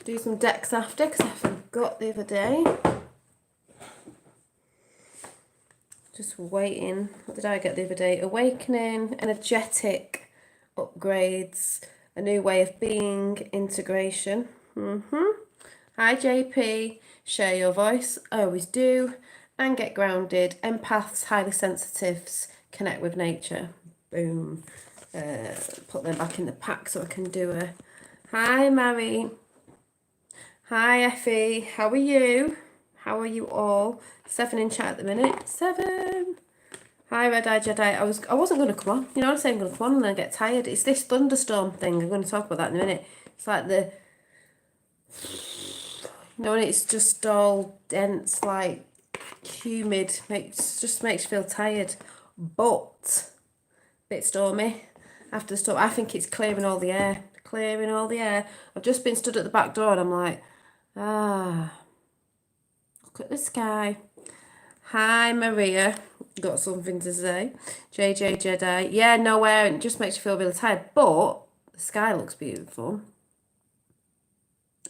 do some decks after because I forgot the other day. Just waiting. What did I get the other day? Awakening, energetic upgrades, a new way of being, integration. Hi JP, share your voice, I always do, and get grounded. Empaths, highly sensitives, connect with nature. Boom. Put them back in the pack so I can do a... Hi Mary. Hi Effie, how are you? How are you all? 7 in chat at the minute. 7. Hi Red Eye Jedi. I wasn't going to come on. You know what I'm saying? I'm going to come on and then get tired. It's this thunderstorm thing. I'm going to talk about that in a minute. It's like the... You know, and it's just all dense, like humid. Just makes you feel tired. But a bit stormy after the storm. I think it's clearing all the air. Clearing all the air. I've just been stood at the back door and I'm like, look at the sky. Hi Maria. Got something to say. JJ Jedi. Yeah, no air. It just makes you feel really tired. But the sky looks beautiful.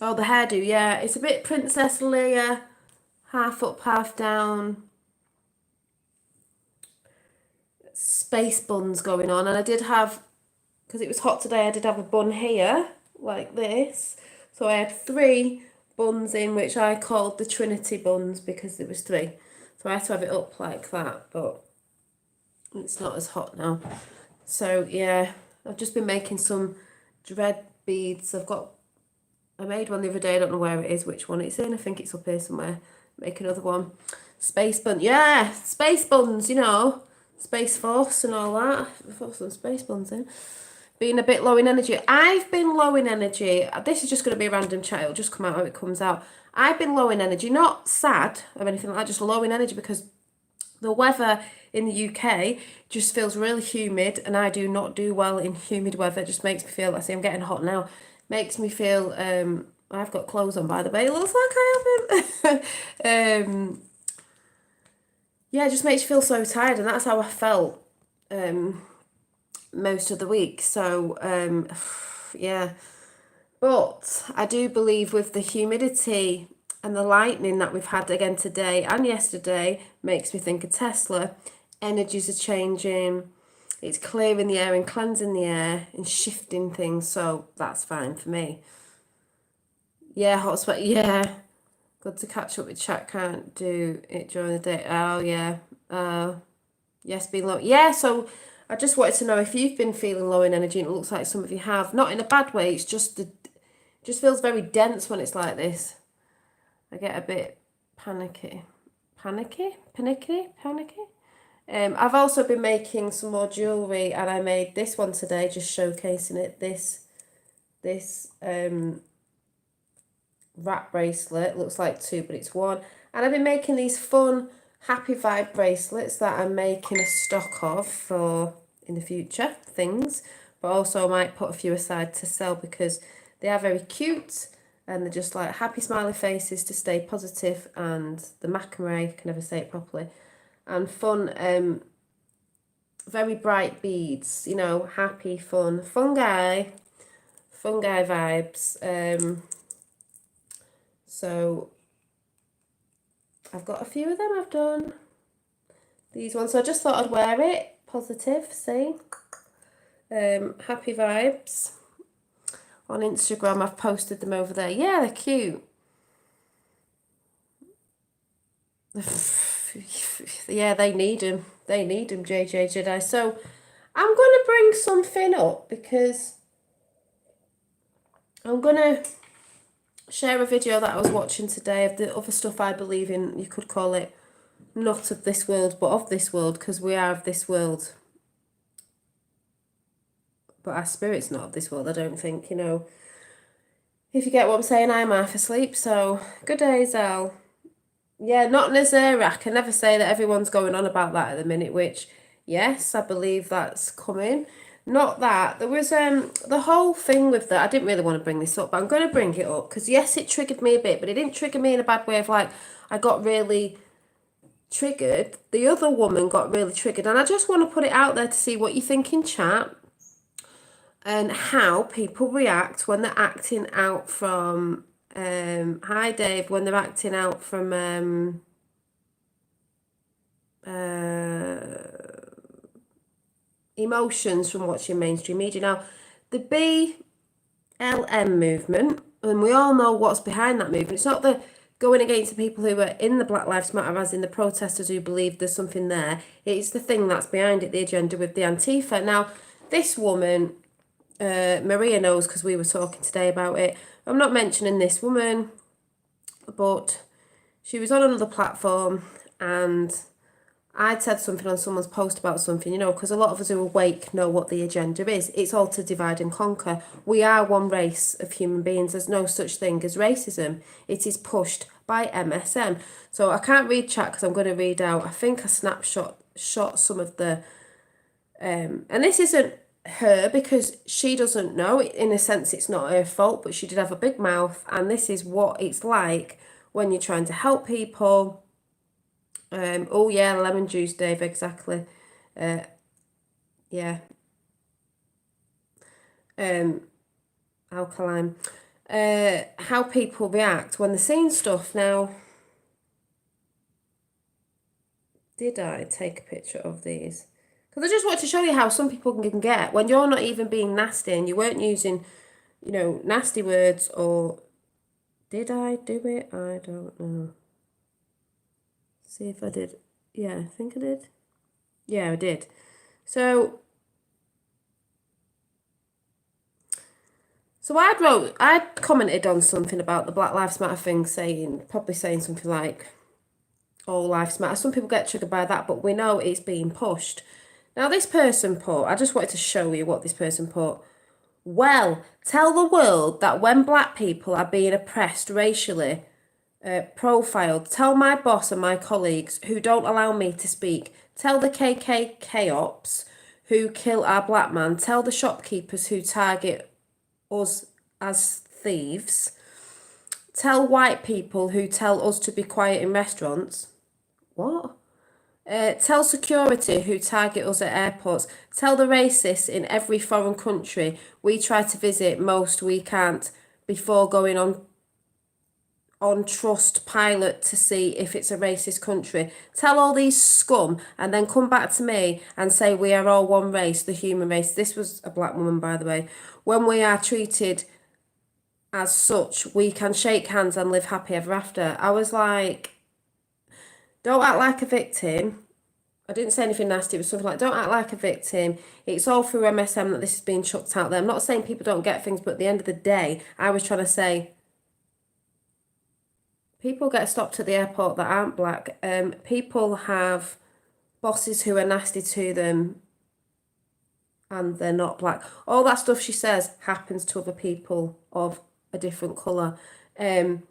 Oh, the hairdo, yeah. It's a bit Princess Leia. Half up, half down. Space buns going on. And I did have, because it was hot today, I did have a bun here, like this. So I had 3 buns in, which I called the Trinity buns because there was 3. So I had to have it up like that, but it's not as hot now. So yeah, I've just been making some dread beads. I made one the other day, I don't know where it is, which one it's in. I think it's up here somewhere. Make another one. Space bun, yeah, space buns, you know. Space Force and all that. I've got some space buns in. Being a bit low in energy. I've been low in energy. This is just going to be a random chat. It'll just come out how it comes out. I've been low in energy. Not sad or anything like that, just low in energy because the weather in the UK just feels really humid and I do not do well in humid weather. It just makes me feel, I see I'm getting hot now, makes me feel, I've got clothes on by the way, it looks like I haven't. Yeah, it just makes you feel so tired and that's how I felt most of the week. So, yeah. But I do believe with the humidity and the lightning that we've had again today and yesterday makes me think of Tesla. Energies are changing. It's clearing the air and cleansing the air and shifting things. So that's fine for me. Yeah, hotspot. Yeah. Good to catch up with chat. Can't do it during the day. Oh, yeah. Yes, being low. Yeah, so I just wanted to know if you've been feeling low in energy and it looks like some of you have. Not in a bad way. It's just just feels very dense when it's like this. I get a bit panicky. Panicky? I've also been making some more jewellery and I made this one today, just showcasing it. This wrap bracelet, looks like 2 but it's 1. And I've been making these fun happy vibe bracelets that I'm making a stock of for in the future things, but also I might put a few aside to sell because they are very cute and they're just like happy smiley faces to stay positive, and the macrame, I can never say it properly, and fun, very bright beads, you know, happy, fun guy vibes. So I've got a few of them I've done. These ones, so I just thought I'd wear it. Positive, see? Happy vibes. On Instagram, I've posted them over there. Yeah, they're cute. Yeah, they need them. They need them, JJ Jedi. So I'm going to bring something up because I'm going to share a video that I was watching today of the other stuff I believe in. You could call it not of this world, but of this world, because we are of this world. But our spirit's not of this world, I don't think, you know. If you get what I'm saying, I'm half asleep, so good day, Zell. Yeah, not Nazira. I can never say that everyone's going on about that at the minute, which, yes, I believe that's coming. Not that. There was the whole thing with that. I didn't really want to bring this up, but I'm going to bring it up because, yes, it triggered me a bit, but it didn't trigger me in a bad way of like, I got really triggered. The other woman got really triggered, and I just want to put it out there to see what you think in chat and how people react when they're acting out from Hi Dave, when they're acting out from emotions from watching mainstream media. Now, the BLM movement, and we all know what's behind that movement. It's not the going against the people who are in the Black Lives Matter, as in the protesters who believe there's something there. It's the thing that's behind it, the agenda with the Antifa. Now, this woman, Maria knows because we were talking today about it. I'm not mentioning this woman, but she was on another platform and I'd said something on someone's post about something, because a lot of us who are awake know what the agenda is. It's all to divide and conquer. We are one race of human beings. There's no such thing as racism. It is pushed by MSM. So I can't read chat because I'm going to read out. I think I shot some of the, and this isn't her because she doesn't know. In a sense, it's not her fault, but she did have a big mouth, and this is what it's like when you're trying to help people. Oh yeah, lemon juice, Dave, exactly. Yeah. Alkaline. How people react when they're seeing stuff. Now, did I take a picture of these? Because I just want to show you how some people can get when you're not even being nasty and you weren't using, nasty words. Or did I do it? I don't know. See if I did. Yeah, I think I did. Yeah, I did. So I'd commented on something about the Black Lives Matter thing, probably saying something like, all lives matter. Some people get triggered by that, but we know it's being pushed. Now, this person put, I just wanted to show you what this person put. Well, tell the world that when black people are being oppressed racially, profiled, tell my boss and my colleagues who don't allow me to speak, tell the KKK ops who kill our black man, tell the shopkeepers who target us as thieves, tell white people who tell us to be quiet in restaurants. What? Tell security who target us at airports. Tell the racists in every foreign country we try to visit, most we can't, before going on Trust Pilot to see if it's a racist country. Tell all these scum and then come back to me and say we are all one race, the human race. This was a black woman, by the way. When we are treated as such, we can shake hands and live happy ever after. I was like, don't act like a victim. I didn't say anything nasty. It was something like, don't act like a victim. It's all through MSM that this is being chucked out there. I'm not saying people don't get things, but at the end of the day, I was trying to say, people get stopped at the airport that aren't black. People have bosses who are nasty to them and they're not black. All that stuff she says happens to other people of a different colour. And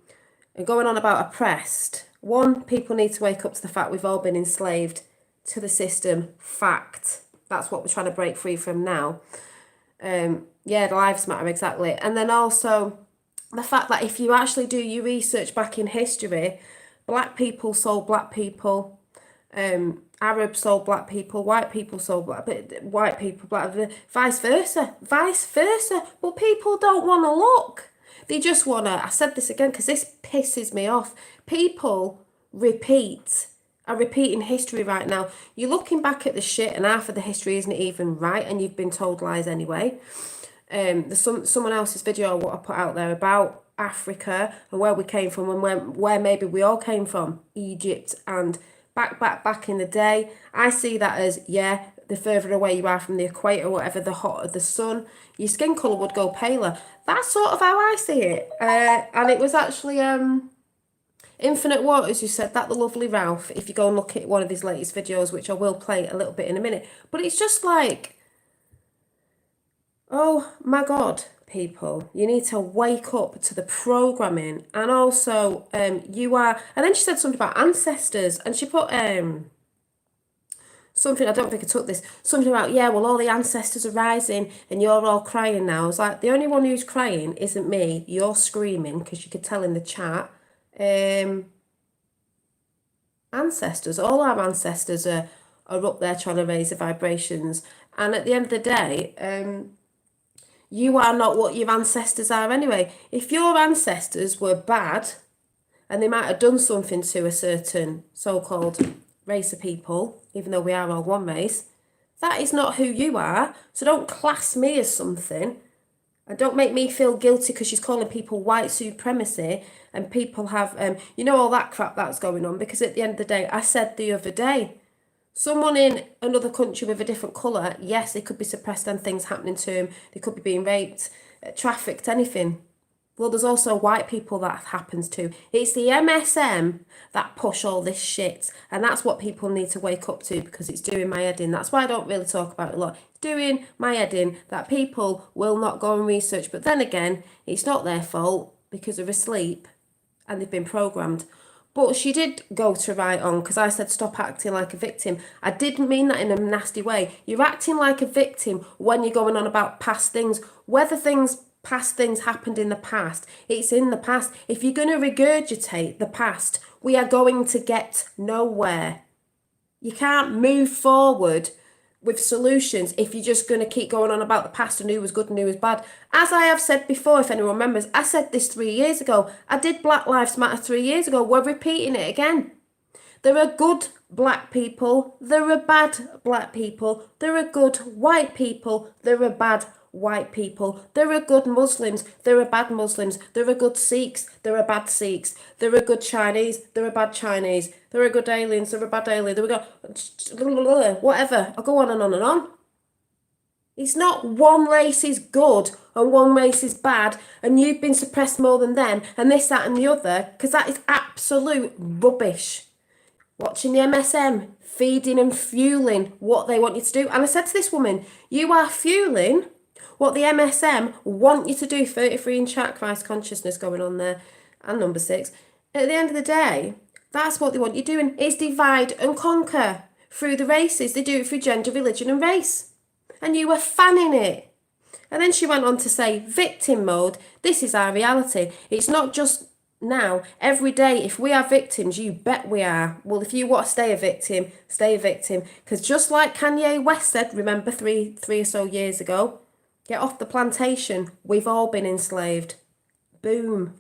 going on about oppressed, one, people need to wake up to the fact we've all been enslaved to the system. Fact. That's what we're trying to break free from now. Yeah, lives matter, exactly. And then also the fact that if you actually do your research back in history, black people sold black people, Arabs sold black people, white people sold white people, vice versa. But people don't want to look. They just want to, I said this again because this pisses me off. People are repeating history right now. You're looking back at the shit and half of the history isn't even right and you've been told lies anyway. There's someone else's video what I put out there about Africa and where we came from and where maybe we all came from, Egypt and back in the day. I see that as, yeah, the further away you are from the equator, whatever, the hotter the sun, your skin colour would go paler. That's sort of how I see it. And it was actually Infinite Waters who said that, the lovely Ralph, if you go and look at one of his latest videos, which I will play a little bit in a minute. But it's just like, oh my God, people, you need to wake up to the programming. And also, you are, and then she said something about ancestors, and she put something, I don't think I took this, something about, yeah, well, all the ancestors are rising and you're all crying now. I was like, the only one who's crying isn't me. You're screaming, because you could tell in the chat. Ancestors, all our ancestors are up there trying to raise the vibrations. And at the end of the day, you are not what your ancestors are anyway. If your ancestors were bad and they might have done something to a certain so-called race of people, even though we are all one race, that is not who you are. So don't class me as something. And don't make me feel guilty because she's calling people white supremacy and people have, all that crap that's going on. Because at the end of the day, I said the other day, someone in another country with a different colour, yes, they could be suppressed and things happening to them. They could be being raped, trafficked, anything. Well, there's also white people that happens to. It's the MSM that push all this shit. And that's what people need to wake up to because it's doing my head in. That's why I don't really talk about it a lot. It's doing my head in that people will not go and research. But then again, it's not their fault because they're asleep and they've been programmed. But she did go to right on because I said stop acting like a victim. I didn't mean that in a nasty way. You're acting like a victim when you're going on about past things. Whether past things happened in the past, it's in the past. If you're going to regurgitate the past, we are going to get nowhere. You can't move forward with solutions if you're just going to keep going on about the past and who was good and who was bad. As I have said before, if anyone remembers, I said this 3 years ago. I did Black Lives Matter 3 years ago. We're repeating it again. There are good black people. There are bad black people. There are good white people. There are bad white people. There are good Muslims. There are bad Muslims. There are good Sikhs. There are bad Sikhs. There are good Chinese. There are bad Chinese. There are good aliens. There are bad aliens. There we go. Whatever. I'll go on and on and on. It's not one race is good and one race is bad and you've been suppressed more than them and this, that and the other, because that is absolute rubbish. Watching the MSM, feeding and fueling what they want you to do. And I said to this woman, you are fueling what the MSM want you to do. 33 in chat, Christ consciousness going on there. And number 6. At the end of the day, that's what they want you doing, is divide and conquer through the races. They do it through gender, religion and race. And you were fanning it. And then she went on to say, victim mode, this is our reality. It's not just now, every day, if we are victims, you bet we are. Well, if you want to stay a victim, stay a victim. Because just like Kanye West said, remember three or so years ago, get off the plantation. We've all been enslaved. Boom.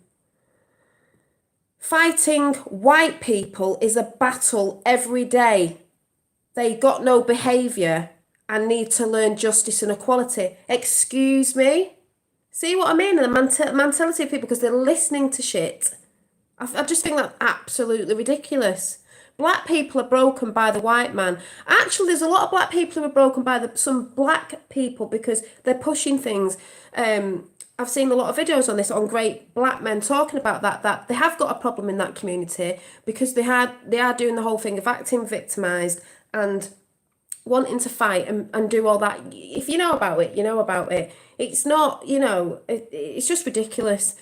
Fighting white people is a battle every day. They got no behaviour and need to learn justice and equality. Excuse me? See what I mean? The mentality of people, because they're listening to shit. I just think that's absolutely ridiculous. Black people are broken by the white man. Actually, there's a lot of black people who are broken by some black people because they're pushing things. I've seen a lot of videos on this, on great black men talking about that they have got a problem in that community because they are doing the whole thing of acting victimised and wanting to fight and do all that. If you know about it, you know about it. It's not, it's just ridiculous.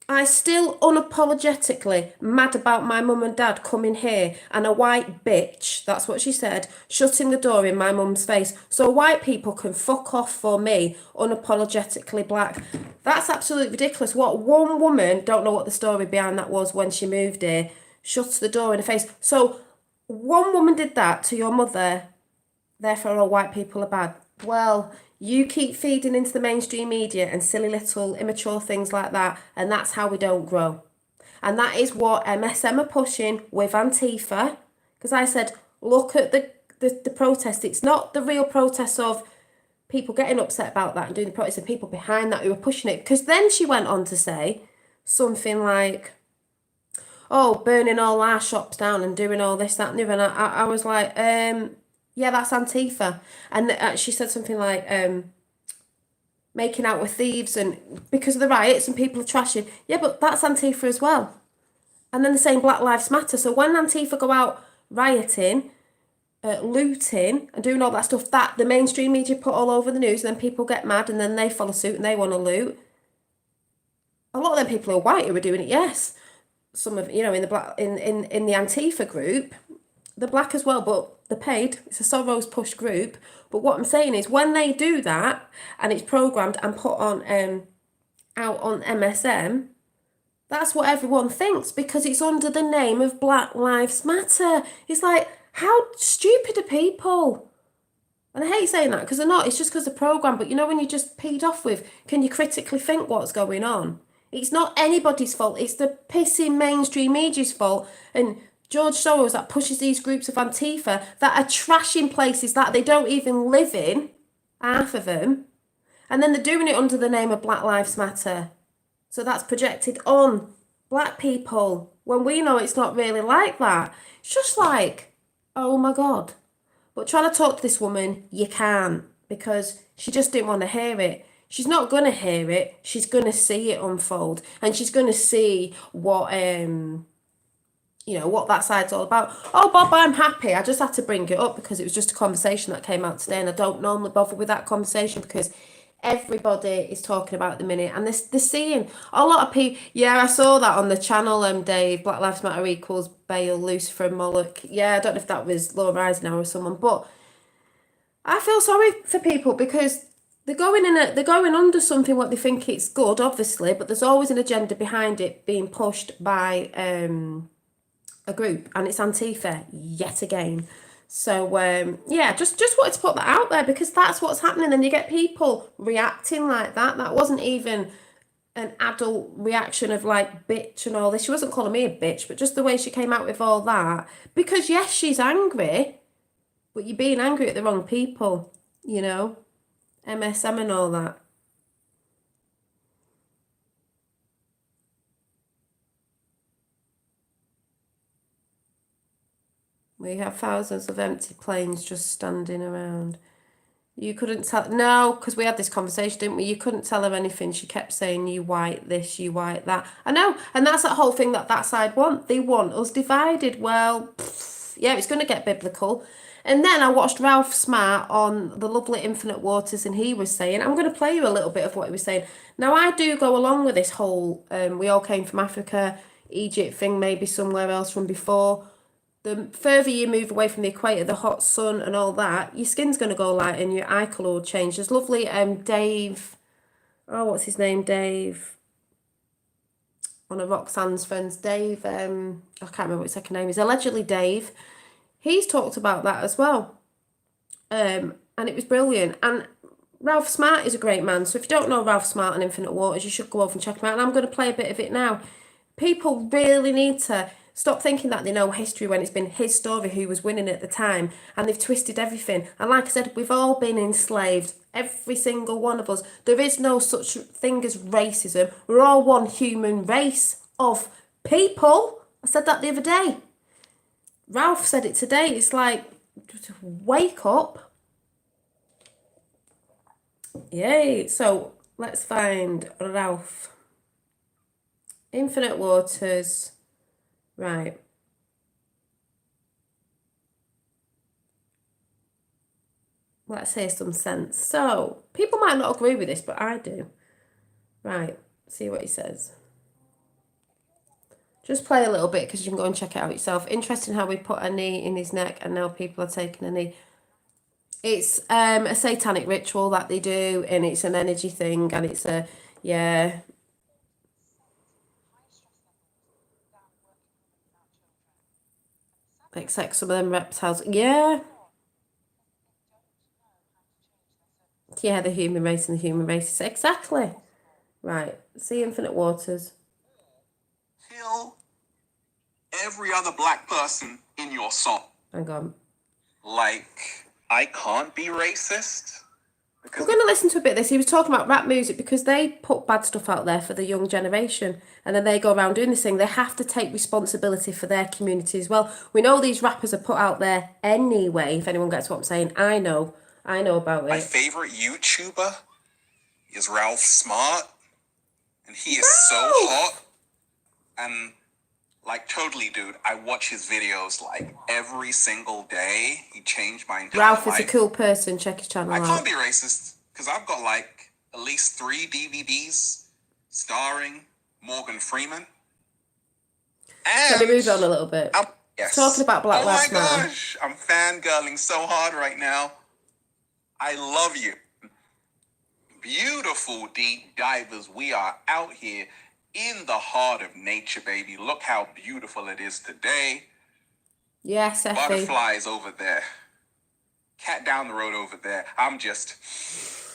I still unapologetically mad about my mum and dad coming here and a white bitch, that's what she said, shutting the door in my mum's face so white people can fuck off for me, unapologetically black. That's absolutely ridiculous. What one woman, don't know what the story behind that was when she moved here, shuts the door in her face. So one woman did that to your mother, therefore all white people are bad. Well, you keep feeding into the mainstream media and silly little immature things like that, and that's how we don't grow. And that is what MSM are pushing with Antifa. Because I said, look at the protest. It's not the real protest of people getting upset about that and doing the protest, and people behind that who are pushing it. Because then she went on to say something like, oh, burning all our shops down and doing all this, that, and the other. And I was like, yeah, that's Antifa. And she said something like, making out with thieves and because of the riots and people are trashing. Yeah, but that's Antifa as well. And then they're saying Black Lives Matter. So when Antifa go out rioting, looting and doing all that stuff that the mainstream media put all over the news, and then people get mad and then they follow suit and they want to loot. A lot of them people are white who are doing it, yes. Some of, in the black in the Antifa group, they're black as well, but they're paid. It's a Soros push group. But what I'm saying is when they do that and it's programmed and put on out on MSM, that's what everyone thinks because it's under the name of Black Lives Matter. It's like, how stupid are people? And I hate saying that because they're not. It's just because the program. But you know when you're just peed off with, can you critically think what's going on? It's not anybody's fault. It's the pissing mainstream media's fault. And George Soros that pushes these groups of Antifa that are trashing places that they don't even live in, half of them, and then they're doing it under the name of Black Lives Matter. So that's projected on black people when we know it's not really like that. It's just like, oh my God. But trying to talk to this woman, you can't because she just didn't want to hear it. She's not going to hear it. She's going to see it unfold and she's going to see what what that side's all about. Oh, Bob, I'm happy. I just had to bring it up because it was just a conversation that came out today and I don't normally bother with that conversation because everybody is talking about it at the minute and they're seeing a lot of people. Yeah, I saw that on the channel, Dave. Black Lives Matter equals Bale, Lucifer and Moloch. Yeah, I don't know if that was Laura Eisenhower or someone, but I feel sorry for people because they're going under something what they think it's good, obviously, but there's always an agenda behind it being pushed by a group, and it's Antifa yet again. So yeah, just wanted to put that out there because that's what's happening, and you get people reacting like that. That wasn't even an adult reaction of like bitch and all this. She wasn't calling me a bitch, but just the way she came out with all that. Because yes, she's angry, but you're being angry at the wrong people, you know? MSM and all that. We have thousands of empty planes just standing around. You couldn't tell, no, because we had this conversation, didn't we? You couldn't tell her anything. She kept saying, you white this, you white that. I know, and that's that whole thing that side want. They want us divided. Well, yeah, it's going to get biblical. And then I watched Ralph Smart on The Lovely Infinite Waters, and he was saying, I'm going to play you a little bit of what he was saying. Now, I do go along with this whole, we all came from Africa, Egypt thing, maybe somewhere else from before. The further you move away from the equator, the hot sun and all that, your skin's going to go light and your eye colour will change. There's lovely Dave, oh, what's his name? Dave, one of Roxanne's friends, Dave, I can't remember what his second name is, allegedly Dave. He's talked about that as well. And it was brilliant. And Ralph Smart is a great man. So if you don't know Ralph Smart and Infinite Waters, you should go over and check him out. And I'm going to play a bit of it now. People really need to stop thinking that they know history when it's been his story who was winning at the time and they've twisted everything. And like I said, we've all been enslaved. Every single one of us. There is no such thing as racism. We're all one human race of people. I said that the other day. Ralph said it today. It's like, wake up. Yay. So let's find Ralph. Infinite Waters. Right. Let's hear some sense. So, people might not agree with this, but I do. Right. See what he says. Just play a little bit because you can go and check it out yourself. Interesting how we put a knee in his neck and now people are taking a knee. It's a satanic ritual that they do and it's an energy thing and it's a, yeah. Except some of them reptiles. Yeah. Yeah, the human race and the human race. Exactly. Right. See Infinite Waters. Kill every other black person in your song. Hang on. Like, I can't be racist. We're going to listen to a bit of this. He was talking about rap music because they put bad stuff out there for the young generation and then they go around doing this thing. They have to take responsibility for their community as well. We know these rappers are put out there anyway, if anyone gets what I'm saying. I know about it. My favorite YouTuber is Ralph Smart, and he is so hot. And like, totally, dude, I watch his videos like every single day. He changed my entire Ralph life. is a cool person. Check his channel out. I can't be racist because I've got like at least 3 DVDs starring Morgan Freeman. And can we move on a little bit? Yes. Talking about Black Lives Matter. Oh my gosh, I'm fangirling so hard right now. I love you. Beautiful deep divers. We are out here in the heart of nature, baby. Look how beautiful it is today. Yes, Effie. Butterflies over there. cat down the road over there. I'm just,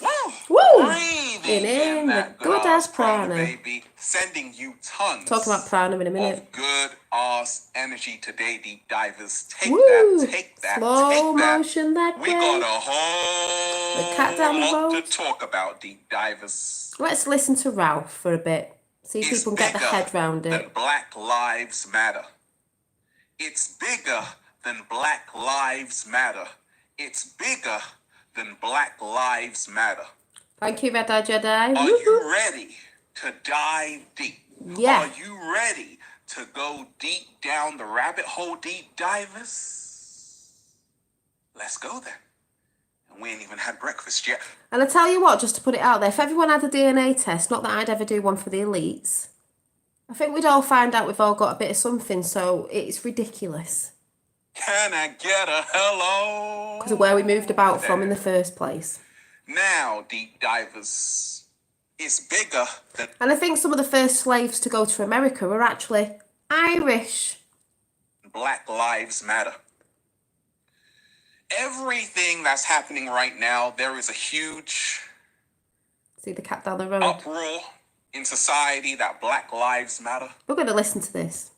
Woo! breathing In in the that good good-ass ass prana, prana. baby. Sending you tons Talking about prana in a minute. of good-ass energy today, deep divers. Take Woo! that, take that, Slow take that. motion that We way. got a The cat down whole the lot road. to talk about, deep divers. Let's listen to Ralph for a bit. See if It's people can get the bigger head round than it. Black Lives Matter. It's bigger than Black Lives Matter. It's bigger than Black Lives Matter. Thank you, Red Eye Jedi. Are Woo-hoo. you ready to dive deep? Yeah. Are you ready to go deep down the rabbit hole, deep divers? Let's go then. And we ain't even had breakfast yet. And I tell you what, just to put it out there, if everyone had a DNA test, not that I'd ever do one for the elites, I think we'd all find out we've all got a bit of something, so it's ridiculous. Can I get a hello? Because of where we moved about from in the first place. Now, deep divers, it's bigger than And I think some of the first slaves to go to America were actually Irish. Black Lives Matter. Everything that's happening right now, there is a huge See the cat down the road. uproar in society that Black Lives Matter. We're going to listen to this.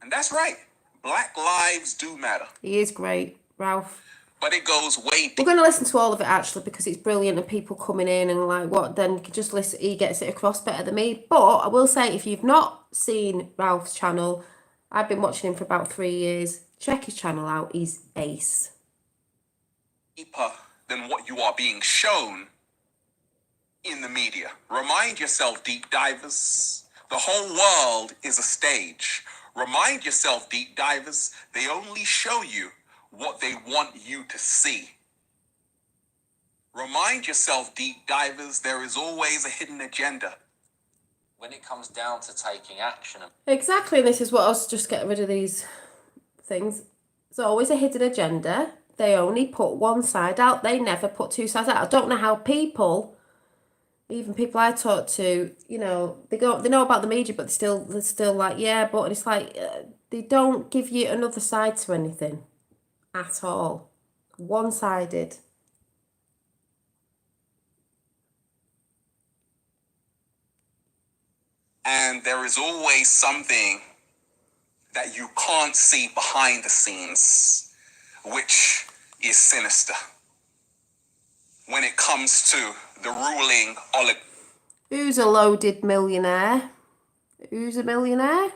And that's right. Black lives do matter. He is great, Ralph. But it goes way We're deep. going to listen to all of it actually because it's brilliant and people coming in and like what then you can just listen. He gets it across better than me. But I will say if you've not seen Ralph's channel, I've been watching him for about 3 years. Check his channel out. He's ace. Deeper than what you are being shown in the media. Remind yourself, deep divers, the whole world is a stage. Remind yourself, deep divers, they only show you what they want you to see. Remind yourself, deep divers, there is always a hidden agenda. When it comes down to taking action and Exactly. This is what I was just getting rid of these things. There's always a hidden agenda. They only put one side out. They never put two sides out. I don't know how people, even people I talk to, you know, they know about the media, but they're still like, yeah, but and it's like they don't give you another side to anything at all. One-sided. And there is always something that you can't see behind the scenes, which is sinister. When it comes to the ruling oligarchy. Who's a loaded millionaire? Who's a millionaire?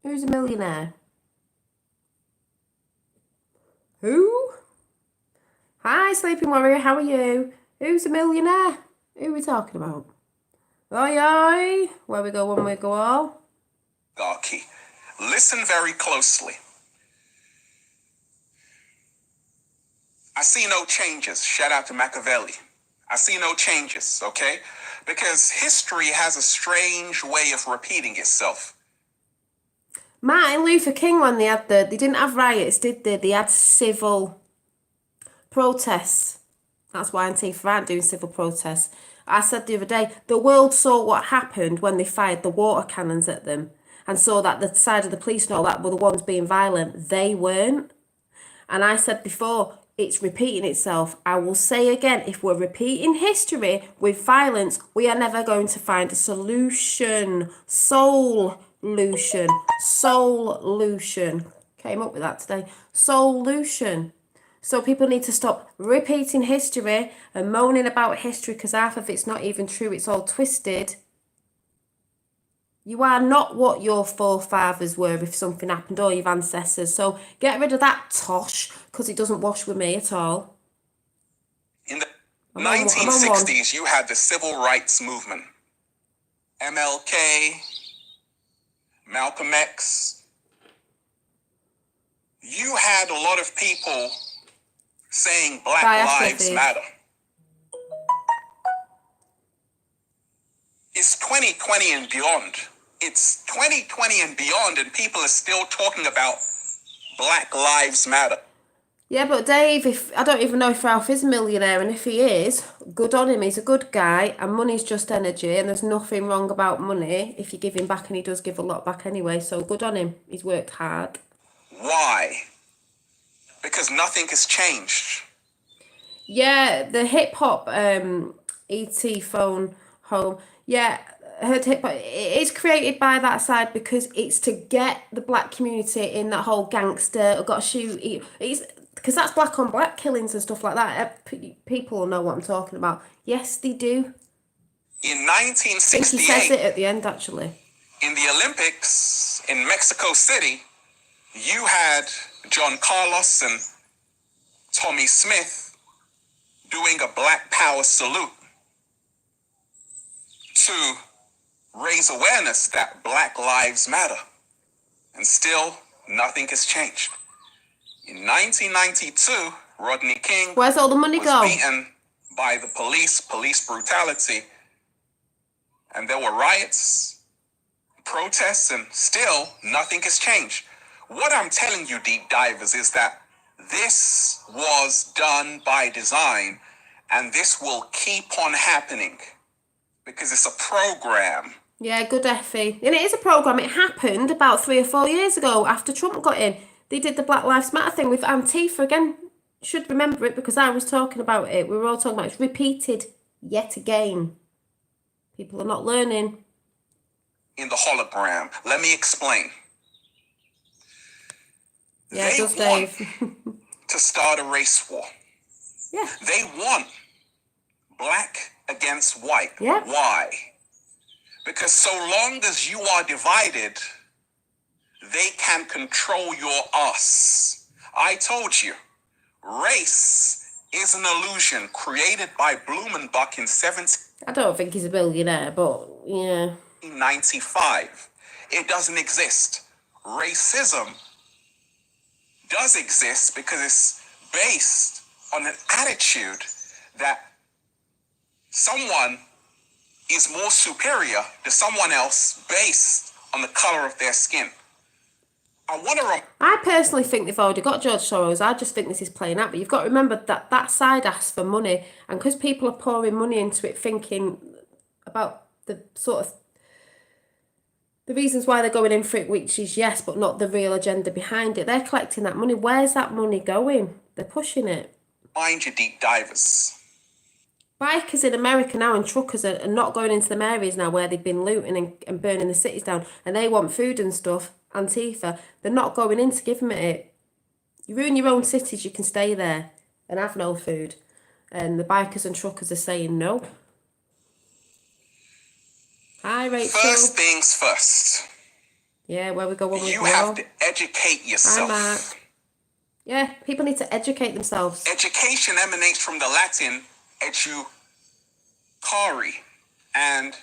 Who's a millionaire? Who? Hi, Sleeping Warrior, how are you? Who's a millionaire? Who are we talking about? Oi, oi. Where we go, one we go all. Listen very closely. I see no changes. Shout out to Machiavelli. I see no changes, okay? Because history has a strange way of repeating itself. Martin Luther King, when they didn't have riots, did they? They had civil protests. That's why Antifa aren't doing civil protests. I said the other day, the world saw what happened when they fired the water cannons at them and saw that the side of the police and all that were the ones being violent. They weren't. And I said before, it's repeating itself. I will say again, if we're repeating history with violence, we are never going to find a solution. Solution. Came up with that today. Solution. So people need to stop repeating history and moaning about history because half of it's not even true. It's all twisted. You are not what your forefathers were if something happened, or your ancestors. So get rid of that tosh because it doesn't wash with me at all. In the I'm on 1960s, you had the civil rights movement. MLK, Malcolm X. You had a lot of people saying Black Lives Matter. It's 2020 and beyond. It's 2020 and beyond, and people are still talking about Black Lives Matter. Yeah, but Dave, I don't even know if Ralph is a millionaire, and if he is, good on him. He's a good guy, and money's just energy, and there's nothing wrong about money if you give him back, and he does give a lot back anyway, so good on him. He's worked hard. Why? because nothing has changed. Yeah, the hip hop ET phone home. Yeah, heard hip hop. It is created by that side because it's to get the black community in that whole gangster. I've got to shoot. It's because that's black on black killings and stuff like that. People will know what I'm talking about. Yes, they do. In I think he says 1968, it at the end actually. in the Olympics in Mexico City, you had John Carlos and Tommy Smith doing a Black Power salute to raise awareness that Black Lives Matter. And still, nothing has changed. In 1992, Rodney King Where's all the money was go? beaten by the police brutality, and there were riots, protests, and still nothing has changed. What I'm telling you, deep divers, is that this was done by design, and this will keep on happening because it's a program. Yeah, good Effie. And it is a programme. It happened about 3 or 4 years ago after Trump got in. They did the Black Lives Matter thing with Antifa again. Should remember it because I was talking about it. We were all talking about it. It's repeated yet again. People are not learning. In the hologram. Let me explain. Yeah, They does want Dave. to start a race war. Yeah. They want black against white. Yeah. Why? Because so long as you are divided, they can control your us. I told you, race is an illusion created by Blumenbach in I don't think he's a billionaire, but yeah. 1795. It doesn't exist. Racism does exist because it's based on an attitude that someone is more superior to someone else based on the color of their skin. I want to I personally think they've already got George Soros. I just think this is playing out. But you've got to remember that that side asks for money. And because people are pouring money into it thinking about the sort of the reasons why they're going in for it, which is yes, but not the real agenda behind it. They're collecting that money. Where's that money going? They're pushing it. remind you, deep divers. Bikers in America now and truckers are not going into them areas now where they've been looting and burning the cities down and they want food and stuff, Antifa. They're not going in to give them it. You ruin your own cities, you can stay there and have no food. And the bikers and truckers are saying no. Hi, Rachel. First things first. Yeah, where we go when we You grow. have to educate Hi, yourself. Mark. Yeah, people need to educate themselves. Education emanates from the Latin educari and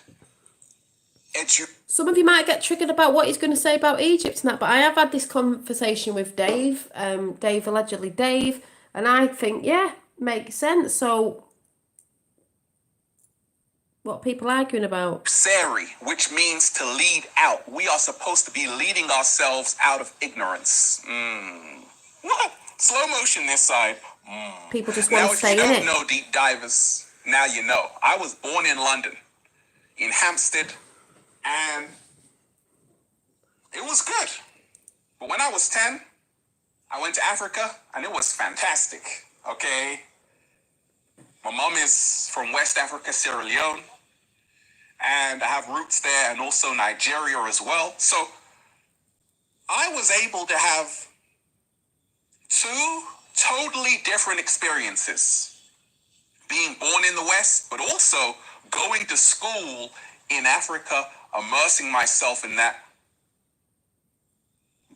Some of you might get triggered about what he's going to say about Egypt and that, but I have had this conversation with Dave, allegedly Dave, and I think, yeah, makes sense. So, what are people arguing about? Seri, which means to lead out. We are supposed to be leading ourselves out of ignorance. Slow motion this side. People just Now, want to if stay you in don't it. know, deep divers, now you know. I was born in London, in Hampstead, and it was good. But when I was 10, I went to Africa, and it was fantastic, okay? My mom is from West Africa, Sierra Leone, and I have roots there, and also Nigeria as well. So I was able to have two totally different experiences. Being born in the West, but also going to school in Africa, immersing myself in that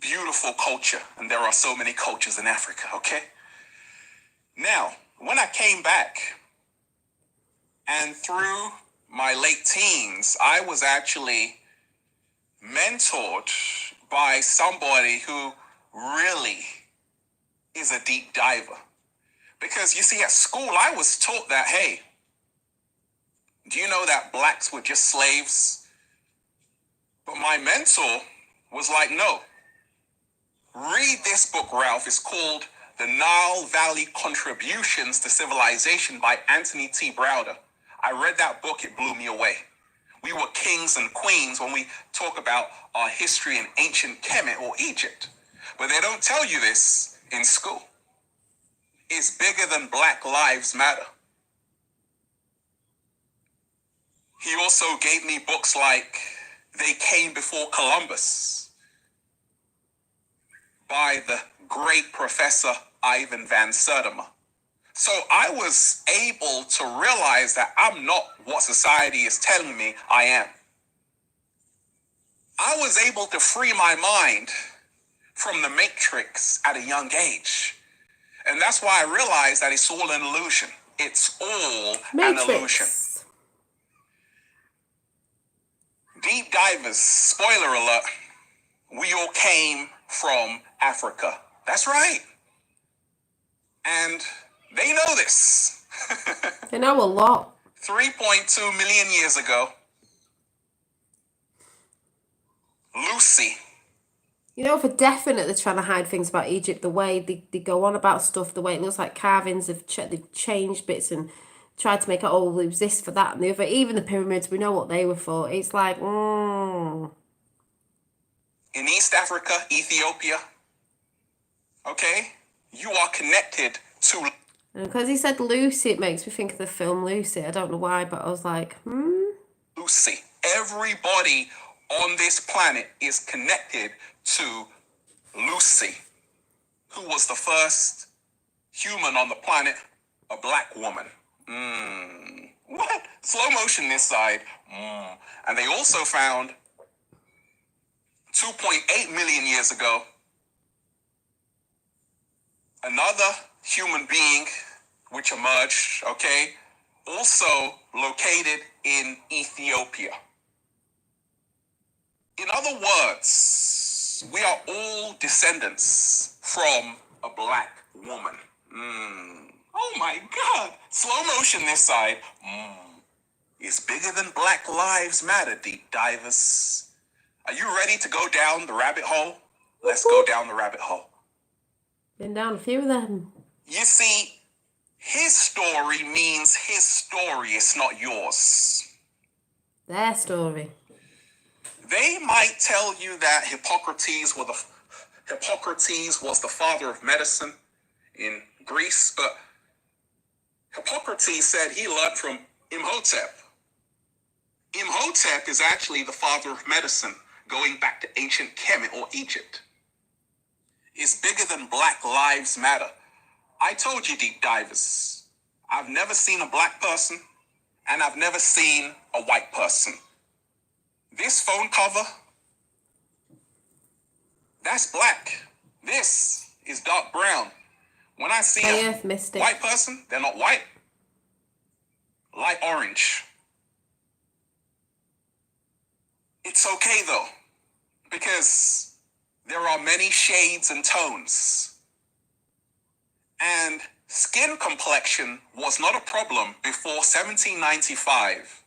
beautiful culture. And there are so many cultures in Africa, okay? Now, when I came back, and through my late teens, I was actually mentored by somebody who really is a deep diver. Because you see, at school, I was taught that, hey, do you know that blacks were just slaves? But my mentor was like, no. Read this book, Ralph. It's called The Nile Valley Contributions to Civilization by Anthony T. Browder. I read that book, it blew me away. We were kings and queens when we talk about our history in ancient Kemet or Egypt. But they don't tell you this in school. is bigger than Black Lives Matter. He also gave me books like They Came Before Columbus by the great Professor Ivan Van Sertima. So I was able to realize that I'm not what society is telling me I am. I was able to free my mind from the matrix at a young age. And that's why I realized that it's all an illusion. It's all an illusion. Matrix. Deep divers, spoiler alert, we all came from Africa. That's right. And they know this. They know a lot. 3.2 million years ago, Lucy. You know, for definite, they're trying to hide things about Egypt. The way they go on about stuff, the way it looks like carvings, they've changed bits and tried to make it all lose this for that and the other. Even the pyramids, we know what they were for. It's like, In East Africa, Ethiopia, okay, you are connected to And because he said Lucy, it makes me think of the film Lucy. I don't know why, but I was like, Lucy. Everybody on this planet is connected to Lucy, who was the first human on the planet, a black woman. What? Slow motion this side. And they also found 2.8 million years ago, another human being which emerged, okay, also located in Ethiopia. In other words, we are all descendants from a black woman. Oh my God. Slow motion this side. It's bigger than Black Lives Matter, deep divers. Are you ready to go down the rabbit hole? Let's go down the rabbit hole. been down a few of them. You see, his story means his story is not yours. Their story. They might tell you that Hippocrates was the father of medicine in Greece, but Hippocrates said he learned from Imhotep. Imhotep is actually the father of medicine, going back to ancient Kemet or Egypt. It's bigger than Black Lives Matter. I told you, deep divers, I've never seen a black person and I've never seen a white person. This phone cover, that's black. This is dark brown. When I see Hey, a Earth Mystic. white person, they're not white. Light orange. It's okay though, because there are many shades and tones. And skin complexion was not a problem before 1795.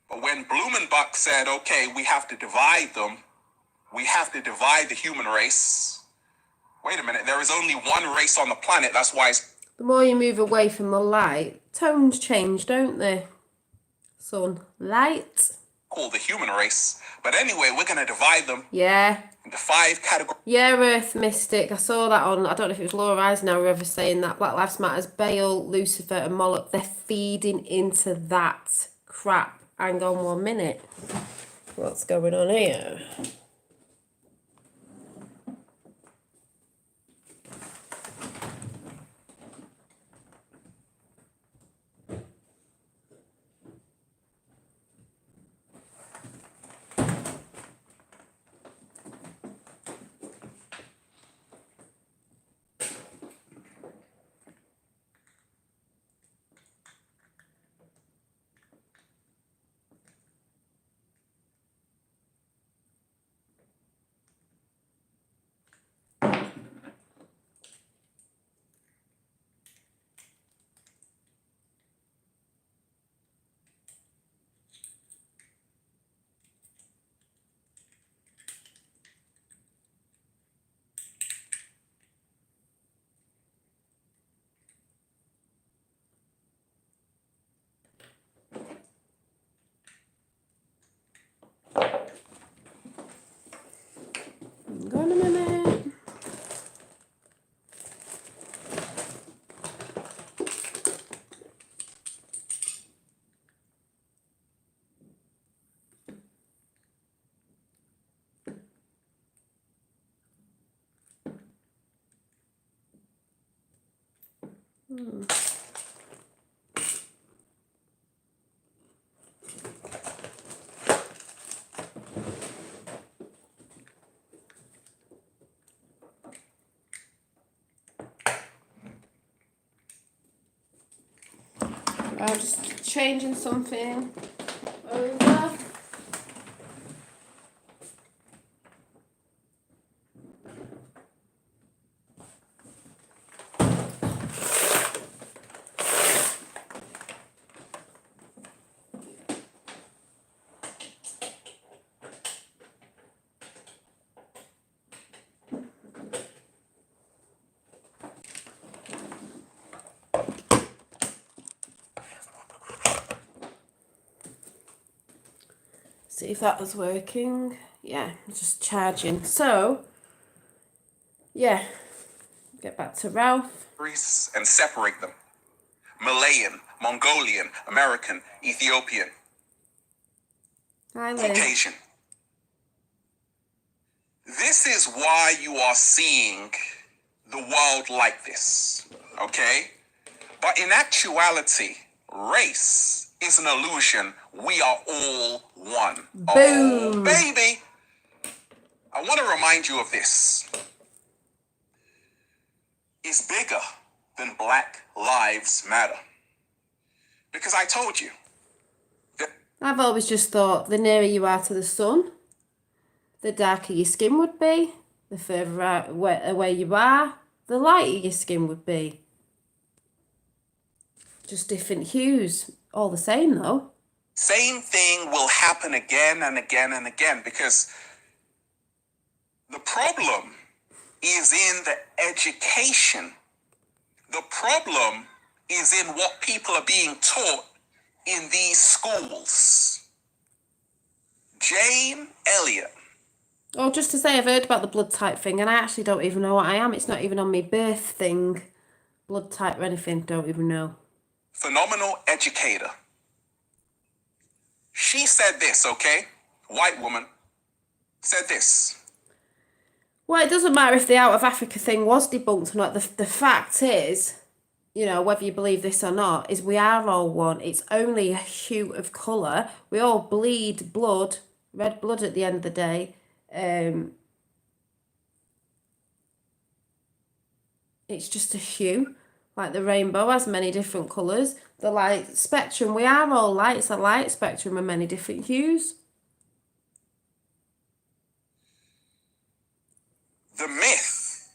But when Blumenbach said, okay, we have to divide them, we have to divide the human race. Wait a minute, there is only one race on the planet, that's why it's The more you move away from the light, tones change, don't they? Sun, light. called the human race. But anyway, we're going to divide them Yeah. into 5 categories. Yeah, Earth Mystic. I saw that on, I don't know if it was Laura Eisenhower ever saying that Black Lives Matters, Baal, Lucifer and Moloch, they're feeding into that crap. Hang on 1 minute. What's going on here? I'm just changing something over. See if that was working. Yeah, just charging. So, yeah, get back to Ralph. And separate them. Malayan, Mongolian, American, Ethiopian, Hi, Lynn. Caucasian. This is why you are seeing the world like this, okay? But in actuality, race is an illusion. We are all one. Boom. Oh, baby. I want to remind you of this. It's bigger than Black Lives Matter. Because I told you. I've always just thought the nearer you are to the sun, the darker your skin would be. The further away you are, the lighter your skin would be. Just different hues. All the same, though. Same thing will happen again and again and again, because the problem is in the education. The problem is in what people are being taught in these schools. Jane Elliott. Oh, just to say, I've heard about the blood type thing, and I actually don't even know what I am. It's not even on my birth thing. Blood type or anything, don't even know. Phenomenal educator. She said this, okay? White woman said this. Well, it doesn't matter if the out of Africa thing was debunked or not. The fact is, you know, whether you believe this or not, is we are all one. It's only a hue of colour. We all bleed blood, red blood at the end of the day. It's just a hue. Like the rainbow has many different colours. The light spectrum, we are all light. It's a light spectrum of many different hues. The myth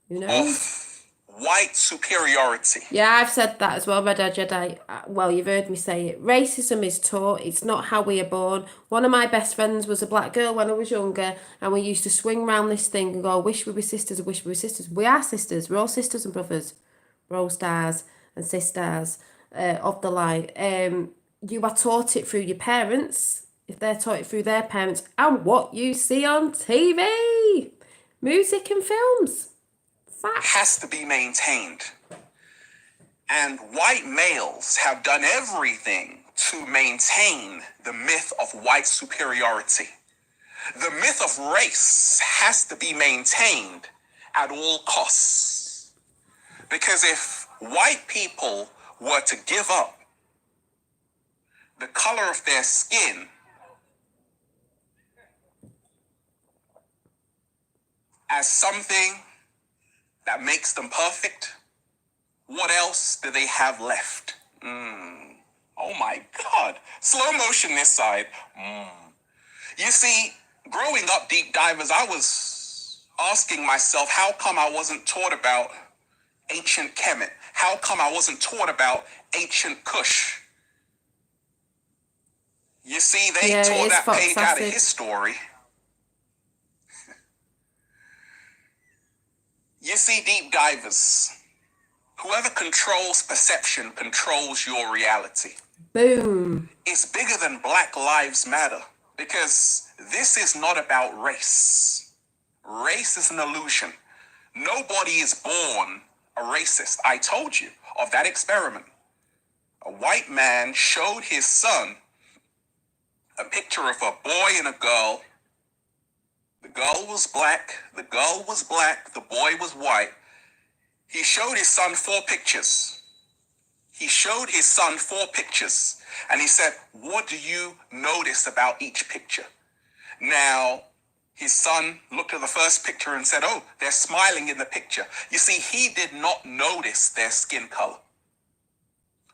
You know? of white superiority. Yeah, I've said that as well, Red Eye Jedi. Well, you've heard me say it. Racism is taught. It's not how we are born. One of my best friends was a black girl when I was younger, and we used to swing round this thing and go, I wish we were sisters, I wish we were sisters. We are sisters. We're all sisters and brothers. We're all stars and sisters of the light. You are taught it through your parents, if they're taught it through their parents, and what you see on TV. Music and films. Fact. Has to be maintained. And white males have done everything to maintain the myth of white superiority. The myth of race has to be maintained at all costs. Because if white people were to give up the color of their skin as something that makes them perfect, what else do they have left? Oh my God. Slow motion this side. You see, growing up, deep divers, I was asking myself, how come I wasn't taught about ancient Kemet? How come I wasn't taught about ancient Kush? You see, they tore that page out of his story. You see, deep divers, whoever controls perception controls your reality. Boom. It's bigger than Black Lives Matter, because this is not about race. Race is an illusion. Nobody is born a racist. I told you of that experiment. A white man showed his son a picture of a boy and a girl. The girl was black, the girl was black, the boy was white. He showed his son 4 pictures. He showed his son 4 pictures. And he said, what do you notice about each picture? Now, his son looked at the first picture and said, oh, they're smiling in the picture. You see, he did not notice their skin color.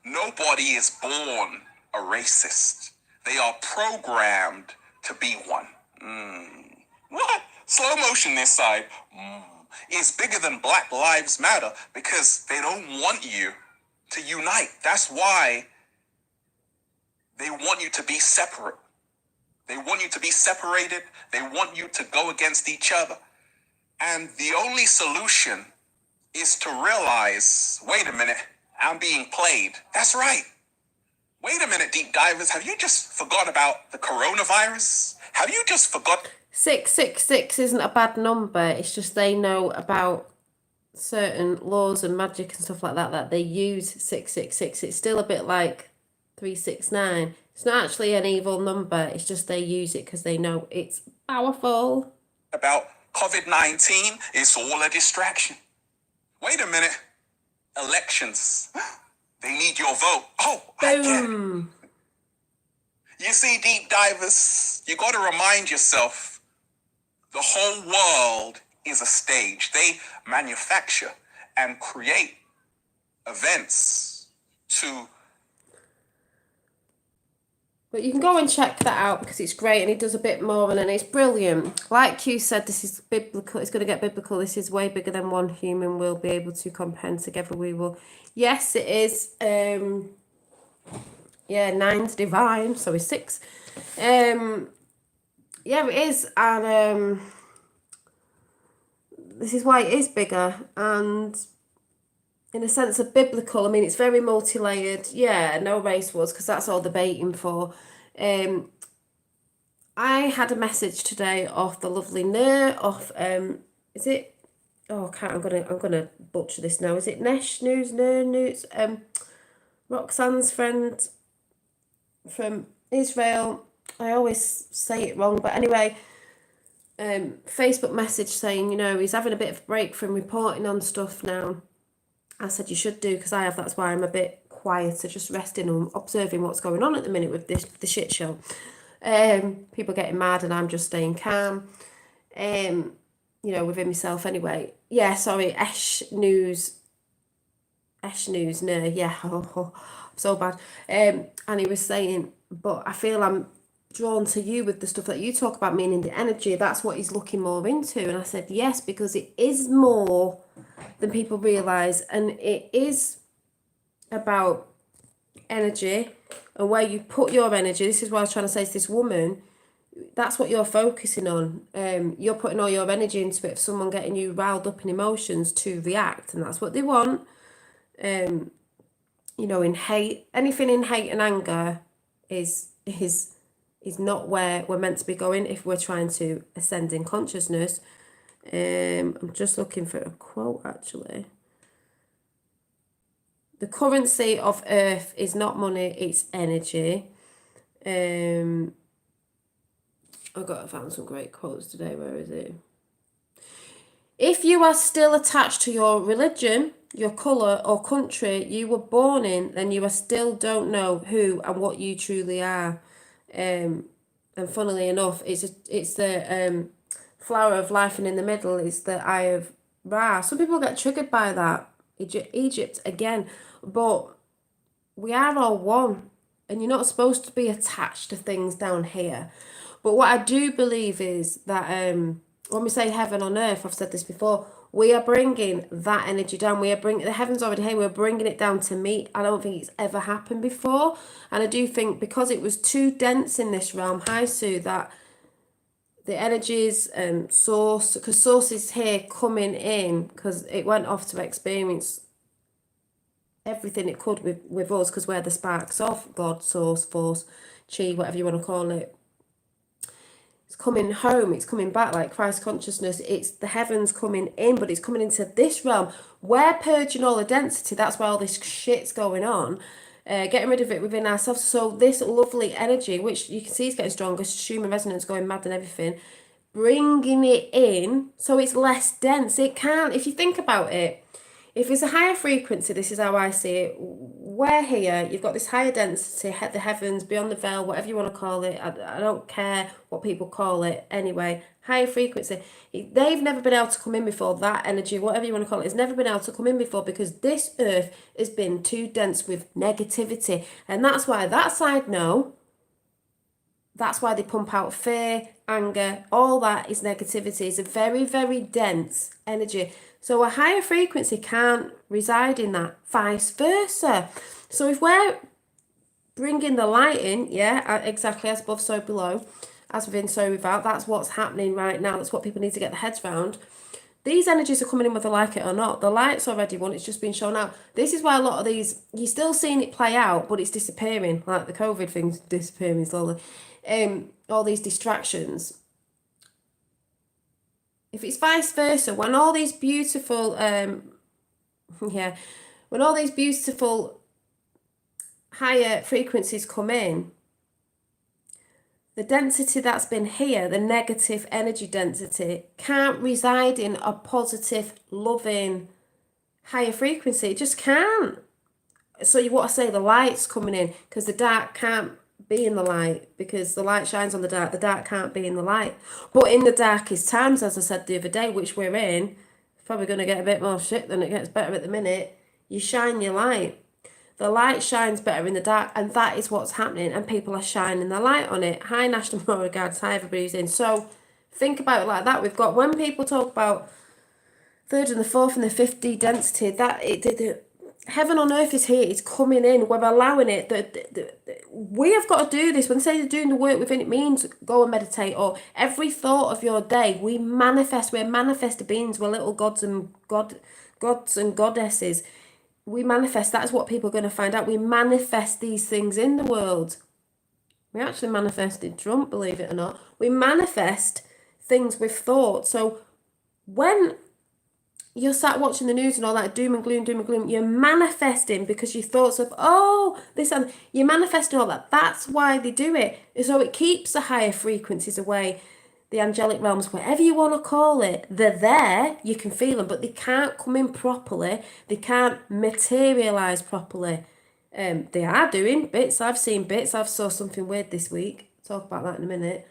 Nobody is born a racist. They are programmed to be one. What? Slow motion this side is bigger than Black Lives Matter because they don't want you to unite. That's why they want you to be separate. They want you to be separated. They want you to go against each other. And the only solution is to realize, wait a minute, I'm being played. That's right. Wait a minute, deep divers. Have you just forgot about the coronavirus? Have you just forgot? 666 isn't a bad number. It's just they know about certain laws and magic and stuff like that that they use 666. It's still a bit like 369. It's not actually an evil number. It's just they use it because they know it's powerful. About COVID-19, it's all a distraction. Wait a minute. Elections. They need your vote. Oh, I get it. Boom. You see, deep divers, you got to remind yourself the whole world is a stage. They manufacture and create events to. But you can go and check that out because it's great and he does a bit more and it's brilliant. Like you said, this is biblical. It's going to get biblical. This is way bigger than one human will be able to comprehend. Together we will. Yes, it is. 9's divine. So it's 6. Yeah, it is. And this is why it is bigger. And in a sense of biblical, I mean, it's very multi-layered. Yeah, no race wars, because that's all debating for. I had a message today off the lovely Nur, off, is it, oh, I can't, I'm gonna butcher this now. Is it Nesh News, Nur News? Roxanne's friend from Israel. I always say it wrong, but anyway, Facebook message saying, you know, he's having a bit of a break from reporting on stuff now. I said you should do, because I have. That's why I'm a bit quieter, just resting and observing what's going on at the minute with the shit show. People getting mad and I'm just staying calm. You know, within myself anyway. Yeah, sorry, Esh News, no, yeah, so bad. And he was saying, but I feel I'm drawn to you with the stuff that you talk about, meaning the energy. That's what he's looking more into. And I said yes, because it is more than people realise, and it is about energy and where you put your energy. This is what I was trying to say to this woman. That's what you're focusing on. You're putting all your energy into it. If someone getting you riled up in emotions to react, and that's what they want. You know, in hate, anything in hate and anger is not where we're meant to be going if we're trying to ascend in consciousness. I'm just looking for a quote actually. The currency of earth is not money, it's energy. I found some great quotes today. Where is it? If you are still attached to your religion, your colour or country you were born in, then you are still don't know who and what you truly are. And funnily enough, it's the flower of life, and in the middle is the eye of Ra. Some people get triggered by that. Egypt again, but we are all one, and you're not supposed to be attached to things down here. But what I do believe is that when we say heaven on earth, I've said this before, we are bringing that energy down. We are bringing, the heavens already here, we're bringing it down to meet. I don't think it's ever happened before, and I do think because it was too dense in this realm, hi Sue, that the energies source, because source is here coming in, because it went off to experience everything it could with us, because we're the sparks of God, source, force, chi, whatever you want to call it. It's coming home, it's coming back like Christ consciousness. It's the heavens coming in, but it's coming into this realm. We're purging all the density. That's why all this shit's going on. Getting rid of it within ourselves. So this lovely energy, which you can see is getting stronger, human resonance going mad and everything, bringing it in so it's less dense. It can't, if you think about it, if it's a higher frequency, this is how I see it. We're here, you've got this higher density, the heavens, beyond the veil, whatever you want to call it. I don't care what people call it anyway. Higher frequency. They've never been able to come in before, that energy, whatever you want to call it, has never been able to come in before because this earth has been too dense with negativity. And that's why that side know. That's why they pump out fear, anger, all that is negativity. It's a very, very dense energy. So a higher frequency can't reside in that, vice versa. So if we're bringing the light in, yeah, exactly as above, so below, as within, so without, that's what's happening right now. That's what people need to get their heads around. These energies are coming in whether they like it or not. The light's already won, it's just been shown out. This is why a lot of these, you're still seeing it play out, but it's disappearing, like the COVID thing's disappearing slowly. All these distractions. If it's vice versa, when all these beautiful, when all these beautiful higher frequencies come in, the density that's been here, the negative energy density, can't reside in a positive, loving, higher frequency. It just can't. So you want to say the light's coming in because the dark can't be in the light because the light shines on the dark can't be in the light. But in the darkest times, as I said the other day, which we're in, it's probably going to get a bit more shit than it gets better at the minute, you shine your light. The light shines better in the dark, and that is what's happening, and people are shining the light on it. Hi, National Regards. Hi, everybody's in. So think about it like that. We've got, when people talk about third and the fourth and the 5D density, that the heaven on earth is here. It's coming in. We're allowing it. We have got to do this. When they say they're doing the work within, it means go and meditate. Or every thought of your day, we manifest. We're manifested beings. We're little gods and goddesses. We manifest. That's what people are going to find out. We manifest these things in the world. We actually manifested Trump, believe it or not. We manifest things with thought. So when you're sat watching the news and all that doom and gloom, you're manifesting because your thoughts of, oh, this, and you're manifesting all that. That's why they do it. So it keeps the higher frequencies away, the angelic realms, whatever you want to call it. They're there, you can feel them, but they can't come in properly. They can't materialise properly. They are doing bits. I've seen bits. I've saw something weird this week. Talk about that in a minute.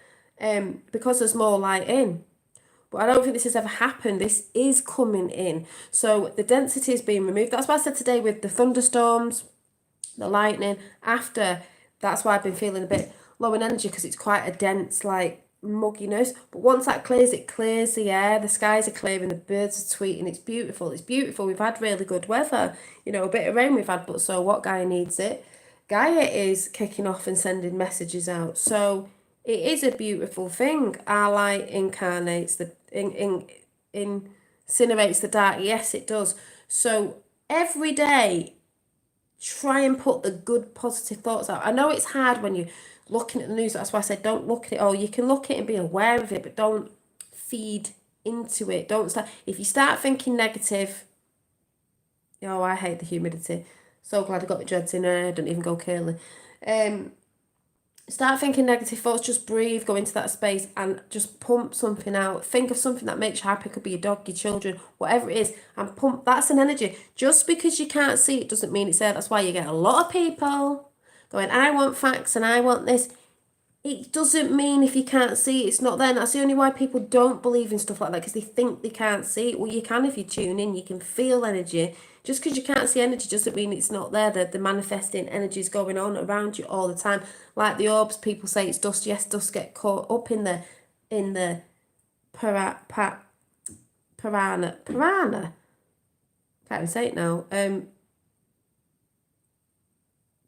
Because there's more light in. But I don't think this has ever happened. This is coming in. So the density is being removed. That's why I said today with the thunderstorms, the lightning, after, that's why I've been feeling a bit low in energy because it's quite a dense, like, mugginess. But once that clears, it clears the air. The skies are clearing. The birds are tweeting. It's beautiful. It's beautiful. We've had really good weather. You know, a bit of rain we've had, but so what? Gaia needs it. Gaia is kicking off and sending messages out. So it is a beautiful thing. Our light incarnates incinerates the dark. Yes, it does. So every day, try and put the good, positive thoughts out. I know it's hard when you're looking at the news. That's why I said don't look at it. Oh, you can look at it and be aware of it, but don't feed into it. Don't start. If you start thinking negative, oh, I hate the humidity. So glad I got my dreads in there. I don't even go curly. Start thinking negative thoughts, just breathe, go into that space and just pump something out. Think of something that makes you happy. It could be your dog, your children, whatever it is, and pump. That's an energy. Just because you can't see it doesn't mean it's there. That's why you get a lot of people going, I want facts and I want this. It doesn't mean if you can't see it, it's not there. And that's the only why people don't believe in stuff like that, because they think they can't see it. Well, you can if you tune in. You can feel energy. Just because you can't see energy doesn't mean it's not there. The manifesting energy is going on around you all the time. Like the orbs, people say it's dust. Yes, dust get caught up in the piranha. Can't even say it now.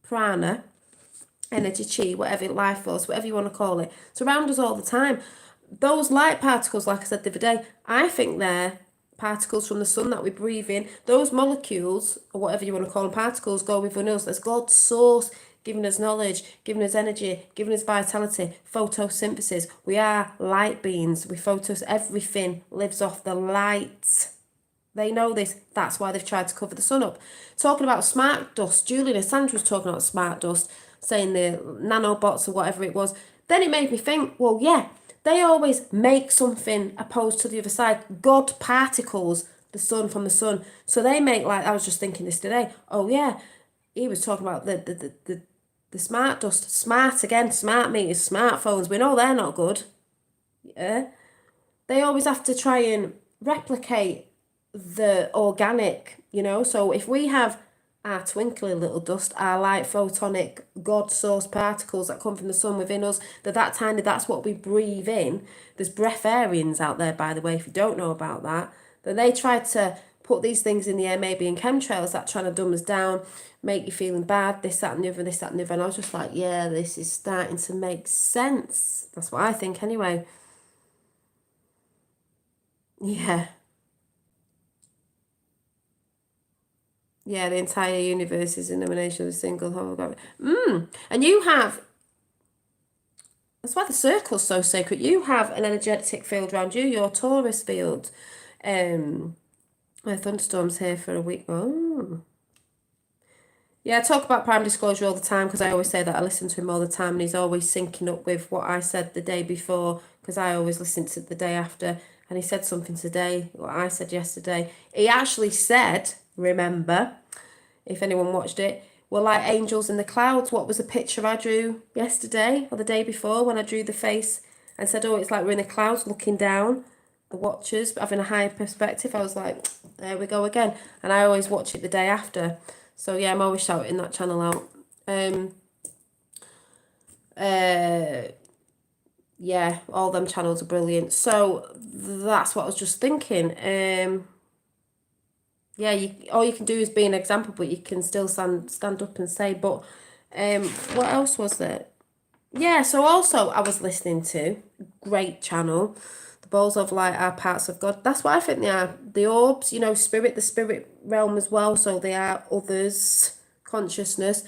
Prana, energy, chi, whatever, life force, whatever you want to call it. It's around us all the time. Those light particles, like I said the other day, I think they're particles from the sun that we breathe in. Those molecules, or whatever you want to call them, particles, go within us. There's God's source giving us knowledge, giving us energy, giving us vitality, photosynthesis. We are light beings. We photos, everything lives off the light. They know this. That's why they've tried to cover the sun up. Talking about smart dust, Julian and Sandra was talking about smart dust, saying the nanobots or whatever it was. Then it made me think, well, yeah, they always make something opposed to the other side. God particles, the sun from the sun. So they make, like, I was just thinking this today. Oh yeah, he was talking about the smart dust, smart again, smart meters, smartphones. We know they're not good. Yeah, they always have to try and replicate the organic, you know. So if we have our twinkly little dust, our light photonic God source particles that come from the sun within us, that tiny, that's what we breathe in. There's breatharians out there, by the way, if you don't know about that. Then they try to put these things in the air, maybe in chemtrails, that trying to dumb us down, make you feeling bad, this, that, and the other, this, that, and the other. And I was just like, yeah, this is starting to make sense. That's what I think anyway. Yeah. Yeah, the entire universe is an emanation of a single holographic. And you have, that's why the circle's so sacred. You have an energetic field around you, your Taurus field. My thunderstorms here for a week. Oh. Yeah, I talk about Prime Disclosure all the time because I always say that I listen to him all the time and he's always syncing up with what I said the day before because I always listen to it the day after. And he said something today, what I said yesterday. He actually said, remember, if anyone watched it, we're like angels in the clouds. What was the picture I drew yesterday or the day before when I drew the face and said, oh, it's like we're in the clouds looking down, the watchers, but having a higher perspective. I was like, there we go again. And I always watch it the day after. So yeah, I'm always shouting that channel out. Yeah, all them channels are brilliant. So that's what I was just thinking. Yeah, all you can do is be an example, but you can still stand up and say. But what else was there? Yeah, so also I was listening to great channel, the balls of light are parts of God. That's what I think they are. The orbs, you know, spirit, the spirit realm as well. So they are others, consciousness.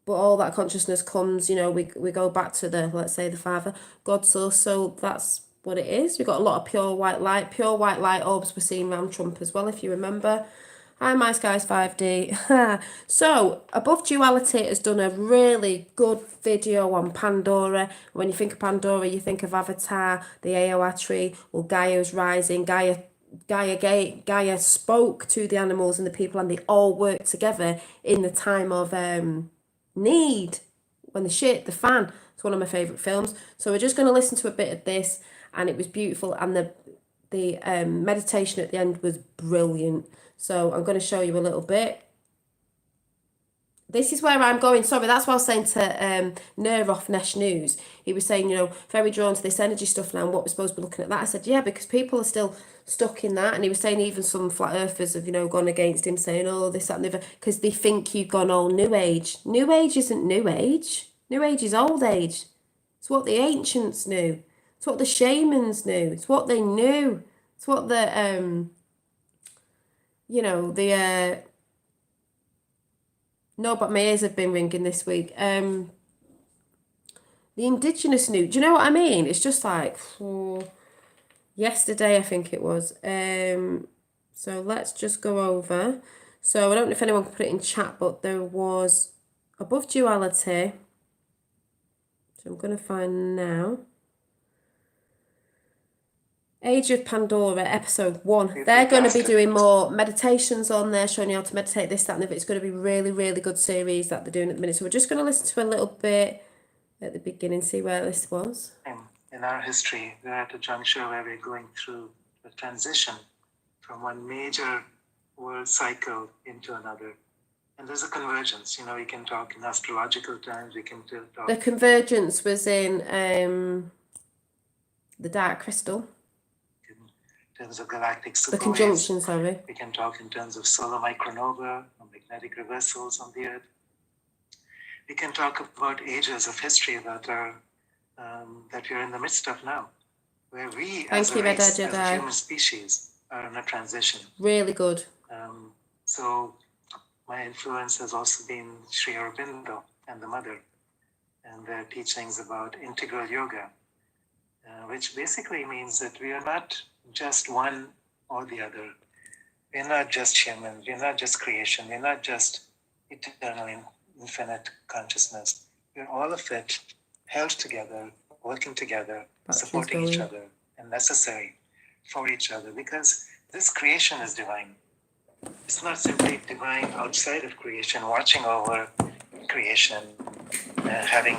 But all that consciousness comes, you know, we go back to the, let's say, the Father, God source. So that's what it is. We've got a lot of pure white light orbs we're seeing around Trump as well, if you remember. Hi, My Skies 5D. So, Above Duality has done a really good video on Pandora. When you think of Pandora, you think of Avatar, the Aowa tree, well, Gaia's rising, Gaia spoke to the animals and the people, and they all worked together in the time of need, when the shit the fan. It's one of my favourite films. So we're just going to listen to a bit of this, and it was beautiful, and the meditation at the end was brilliant. So I'm going to show you a little bit. This is where I'm going. Sorry, that's what I was saying to Neroff Nesh News. He was saying, you know, very drawn to this energy stuff now and what we're supposed to be looking at that. I said, yeah, because people are still stuck in that. And he was saying even some flat earthers have, you know, gone against him saying, oh, this, that, and the other, because they think you've gone all new age. New age isn't new age. New age is old age. It's what the ancients knew. It's what the shamans knew. It's what they knew. It's what the, you know, the... No, but my ears have been ringing this week. The indigenous knew. Do you know what I mean? It's just like yesterday, I think it was. So let's just go over. So I don't know if anyone can put it in chat, but there was Above Duality. So I'm going to find now. Age of Pandora, episode 1. They're going to be doing more meditations on there, showing you how to meditate, this, that, and the other. It's going to be really, really good series that they're doing at the minute. So we're just going to listen to a little bit at the beginning, see where this was. In our history, we're at a juncture where we're going through a transition from one major world cycle into another. And there's a convergence. You know, we can talk in astrological terms, we can talk... The convergence was in the Dark Crystal. In terms of galactic superwaves. The conjunction, sorry. We can talk in terms of solar micronova or magnetic reversals on the Earth. We can talk about ages of history that are that we're in the midst of now, where we as a race, as a human species, are in a transition. Really good. So my influence has also been Sri Aurobindo and the Mother, and their teachings about integral yoga, which basically means that we are not just one or the other. We're not just humans, we're not just creation, we're not just eternal infinite consciousness. We're all of it held together, working together, supporting each other, and necessary for each other, because this creation is divine. It's not simply divine outside of creation, watching over creation, having,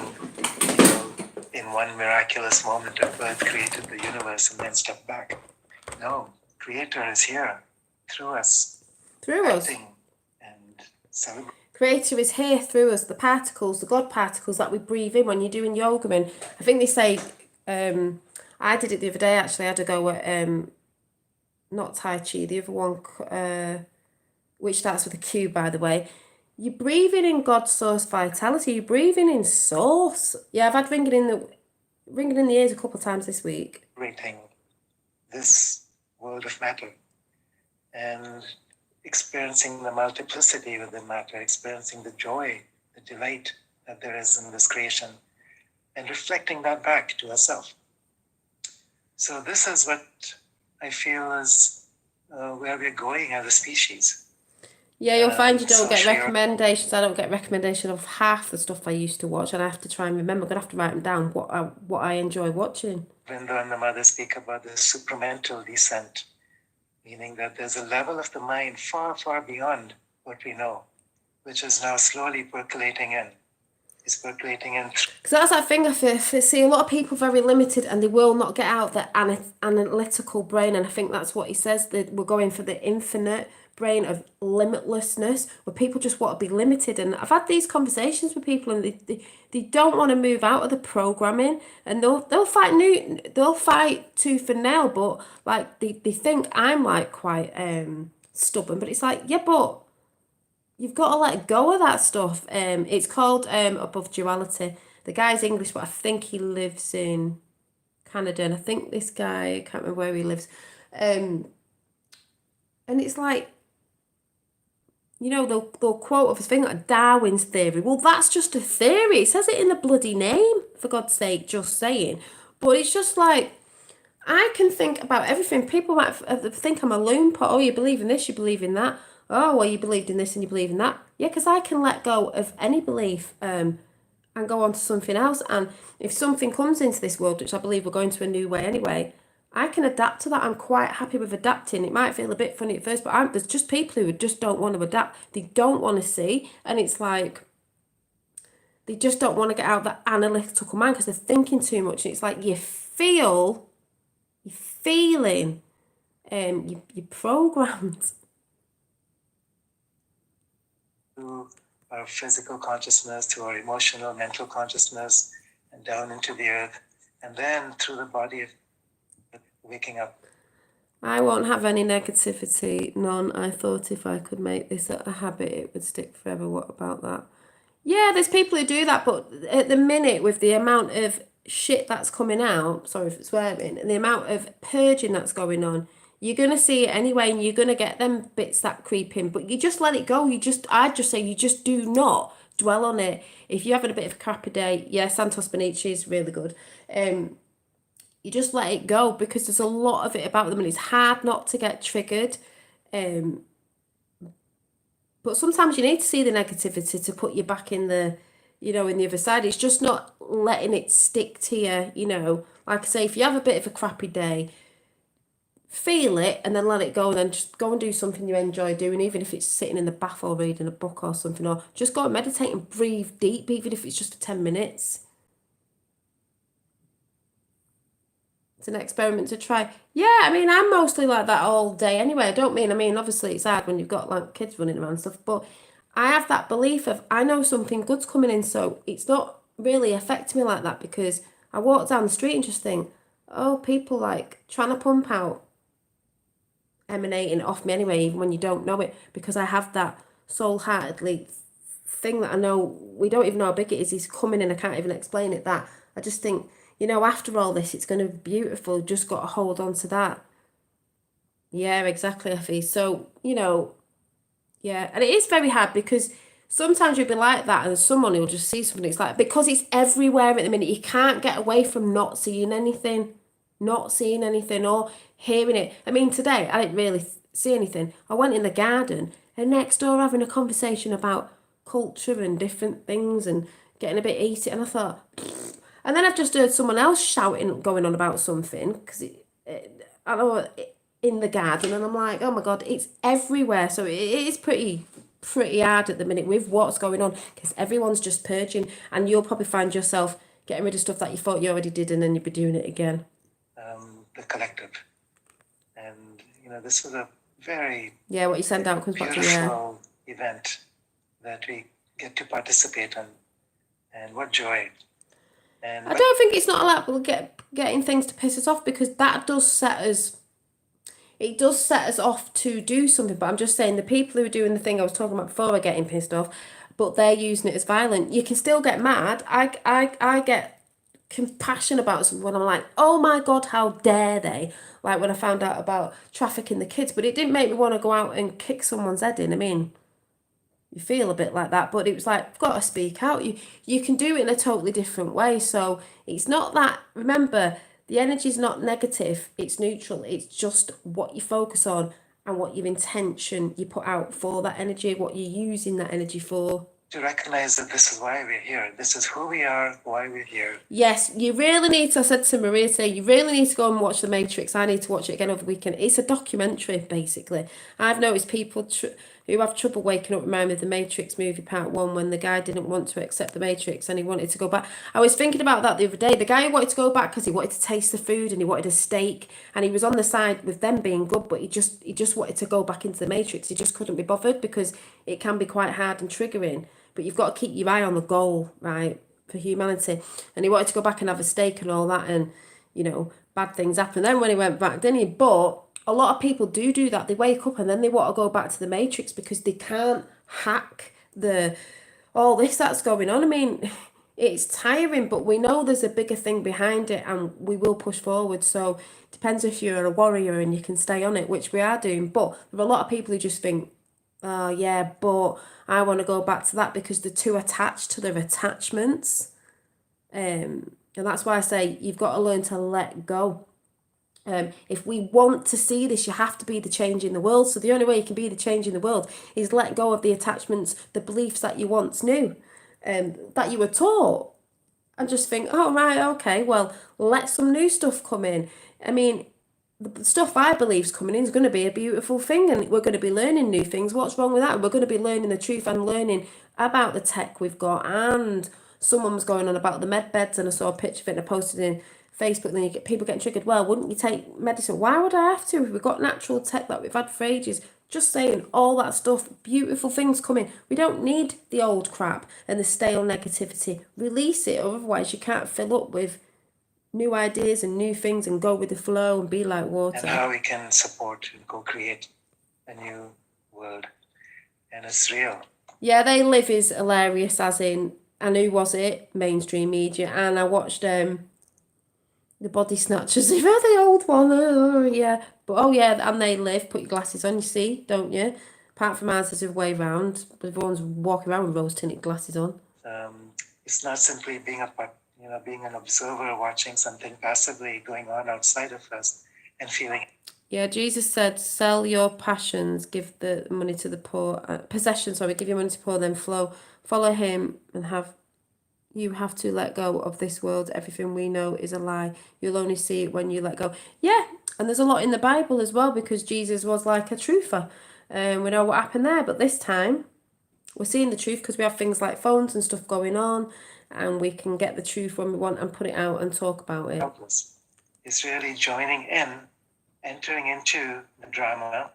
in one miraculous moment of birth, created the universe and then stepped back. No, Creator is here through us, Through us. acting and celebrating. Creator is here through us, the particles, the God particles that we breathe in when you're doing yoga. And I think they say, I did it the other day actually. I had to go at, not Tai Chi, the other one, which starts with a Q, by the way. You're breathing in God's source vitality. You're breathing in source. Yeah, I've had ringing in the ears a couple of times this week. This world of matter and experiencing the multiplicity within matter, experiencing the joy, the delight that there is in this creation, and reflecting that back to ourselves. So this is what I feel is where we're going as a species. Yeah, you'll find you don't get Sure. recommendations. I don't get recommendation of half the stuff I used to watch, and I have to try and remember. I'm gonna have to write them down. What I enjoy watching. Vrinda and the mother speak about the supramental descent, meaning that there's a level of the mind far, far beyond what we know, which is now slowly percolating in. It's percolating in. Because that's that thing I see a lot of people very limited, and they will not get out the analytical brain. And I think that's what he says, that we're going for the infinite brain of limitlessness, where people just want to be limited. And I've had these conversations with people, and they don't want to move out of the programming, and they'll fight tooth and nail, but like they think I'm like quite stubborn. But it's like, yeah, but you've got to let go of that stuff. It's called Above Duality. The guy's English, but I think he lives in Canada, and I think this guy, I can't remember where he lives. And it's like, they'll quote of a thing like Darwin's theory. Well, that's just a theory. It says it in the bloody name, for God's sake, just saying. But it's just like, I can think about everything. People might think I'm a loon pot. Oh, you believe in this, you believe in that. Oh, well, you believed in this and you believe in that. Yeah, because I can let go of any belief and go on to something else. And if something comes into this world, which I believe we're going to a new way anyway, I can adapt to that. I'm quite happy with adapting. It might feel a bit funny at first, but there's just people who just don't want to adapt. They don't want to see. And it's like, they just don't want to get out of that analytical mind because they're thinking too much. And it's like, you're feeling, you're programmed. To our physical consciousness, to our emotional, mental consciousness, and down into the earth, and then through the body of waking up. I won't have any negativity, none. I thought if I could make this a habit, it would stick forever. What about that? Yeah, there's people who do that, but at the minute, with the amount of shit that's coming out, sorry for swearing, and the amount of purging that's going on, you're going to see it anyway, and you're going to get them bits that creep in, but you just let it go. I'd just say you just do not dwell on it. If you're having a bit of a crappy day, yeah, Santos Benici is really good. You just let it go, because there's a lot of it about them, and it's hard not to get triggered. But sometimes you need to see the negativity to put you back in the, in the other side. It's just not letting it stick to you, Like I say, if you have a bit of a crappy day, feel it and then let it go, and then just go and do something you enjoy doing, even if it's sitting in the bath or reading a book or something, or just go and meditate and breathe deep, even if it's just for 10 minutes. It's an experiment to try. Yeah, I mean, I'm mostly like that all day anyway. Obviously it's hard when you've got like kids running around and stuff, but I have that belief of, I know something good's coming in, so it's not really affecting me like that, because I walk down the street and just think, oh, people like trying to pump out emanating off me anyway, even when you don't know it, because I have that soul-heartedly thing that I know, we don't even know how big it is. He's coming in, I can't even explain it, that I just think, after all this, it's going to be beautiful. Just got to hold on to that. Yeah, exactly, Effie. So, yeah. And it is very hard, because sometimes you'll be like that and someone will just see something. It's like, because it's everywhere at the minute, you can't get away from not seeing anything or hearing it. I mean, today, I didn't really see anything. I went in the garden, and next door having a conversation about culture and different things and getting a bit heated. And I thought... And then I've just heard someone else shouting, going on about something, because I don't know, in the garden, and I'm like, oh my God, it's everywhere. So it is pretty hard at the minute with what's going on, because everyone's just purging, and you'll probably find yourself getting rid of stuff that you thought you already did, and then you'll be doing it again. The collective. And, this was a very Yeah, what you send out comes back to you. beautiful event that we get to participate in. And what joy. I don't think it's not allowed getting things to piss us off, because that does set us. It does set us off to do something. But I'm just saying, the people who are doing the thing I was talking about before are getting pissed off, but they're using it as violent. You can still get mad. I get compassion about something when I'm like, oh my God, how dare they? Like when I found out about trafficking the kids, but it didn't make me want to go out and kick someone's head in. I mean, you feel a bit like that, but it was like, I've got to speak out. You can do it in a totally different way. So it's not that, remember, the energy is not negative, it's neutral. It's just what you focus on and what your intention you put out for that energy, what you're using that energy for. To recognize that this is why we're here. This is who we are, why we're here. Yes, you really need to, I said to Maria today, you really need to go and watch The Matrix. I need to watch it again over the weekend. It's a documentary, basically. I've noticed people who have trouble waking up remind me of The Matrix movie part 1, when the guy didn't want to accept the Matrix and he wanted to go back. I was thinking about that the other day. The guy who wanted to go back because he wanted to taste the food and he wanted a steak, and he was on the side with them being good, but he just wanted to go back into the Matrix. He just couldn't be bothered because it can be quite hard and triggering. But you've got to keep your eye on the goal, right, for humanity. And he wanted to go back and have a steak and all that, and, bad things happen. Then when he went back, didn't he? But a lot of people do that. They wake up and then they want to go back to the Matrix because they can't hack all this that's going on. I mean, it's tiring, but we know there's a bigger thing behind it, and we will push forward. So it depends if you're a warrior and you can stay on it, which we are doing. But there are a lot of people who just think, oh yeah, but I want to go back to that, because they're too attached to their attachments. And that's why I say you've got to learn to let go. If we want to see this, you have to be the change in the world. So the only way you can be the change in the world is let go of the attachments, the beliefs that you once knew, that you were taught, and just think, oh right, okay, well, let some new stuff come in. I mean, the stuff I believe is coming in is going to be a beautiful thing, and we're going to be learning new things. What's wrong with that? We're going to be learning the truth and learning about the tech we've got. And someone was going on about the med beds, and I saw a picture of it and I posted in Facebook. Then you get people getting triggered. Well, wouldn't you take medicine? Why would I have to if we've got natural tech that we've had for ages? Just saying, all that stuff, beautiful things coming. We don't need the old crap and the stale negativity. Release it, or otherwise you can't fill up with new ideas and new things and go with the flow and be like water. And how we can support and co-create a new world. And it's real. Yeah, They Live is hilarious, as in, and who was it? Mainstream media. And I watched The Body Snatchers. You've heard the old one, yeah. But and They Live. Put your glasses on, you see, don't you? Apart from ours, there's a way round. But everyone's walking around with rose-tinted glasses on. It's not simply being being an observer, watching something passively going on outside of us and feeling. Yeah, Jesus said, sell your passions, give the money to the poor, possessions, give your money to the poor, then follow him, and you have to let go of this world. Everything we know is a lie. You'll only see it when you let go. Yeah, and there's a lot in the Bible as well, because Jesus was like a truther. We know what happened there, but this time we're seeing the truth because we have things like phones and stuff going on, and we can get the truth when we want and put it out and talk about it. It's really joining in, entering into the drama,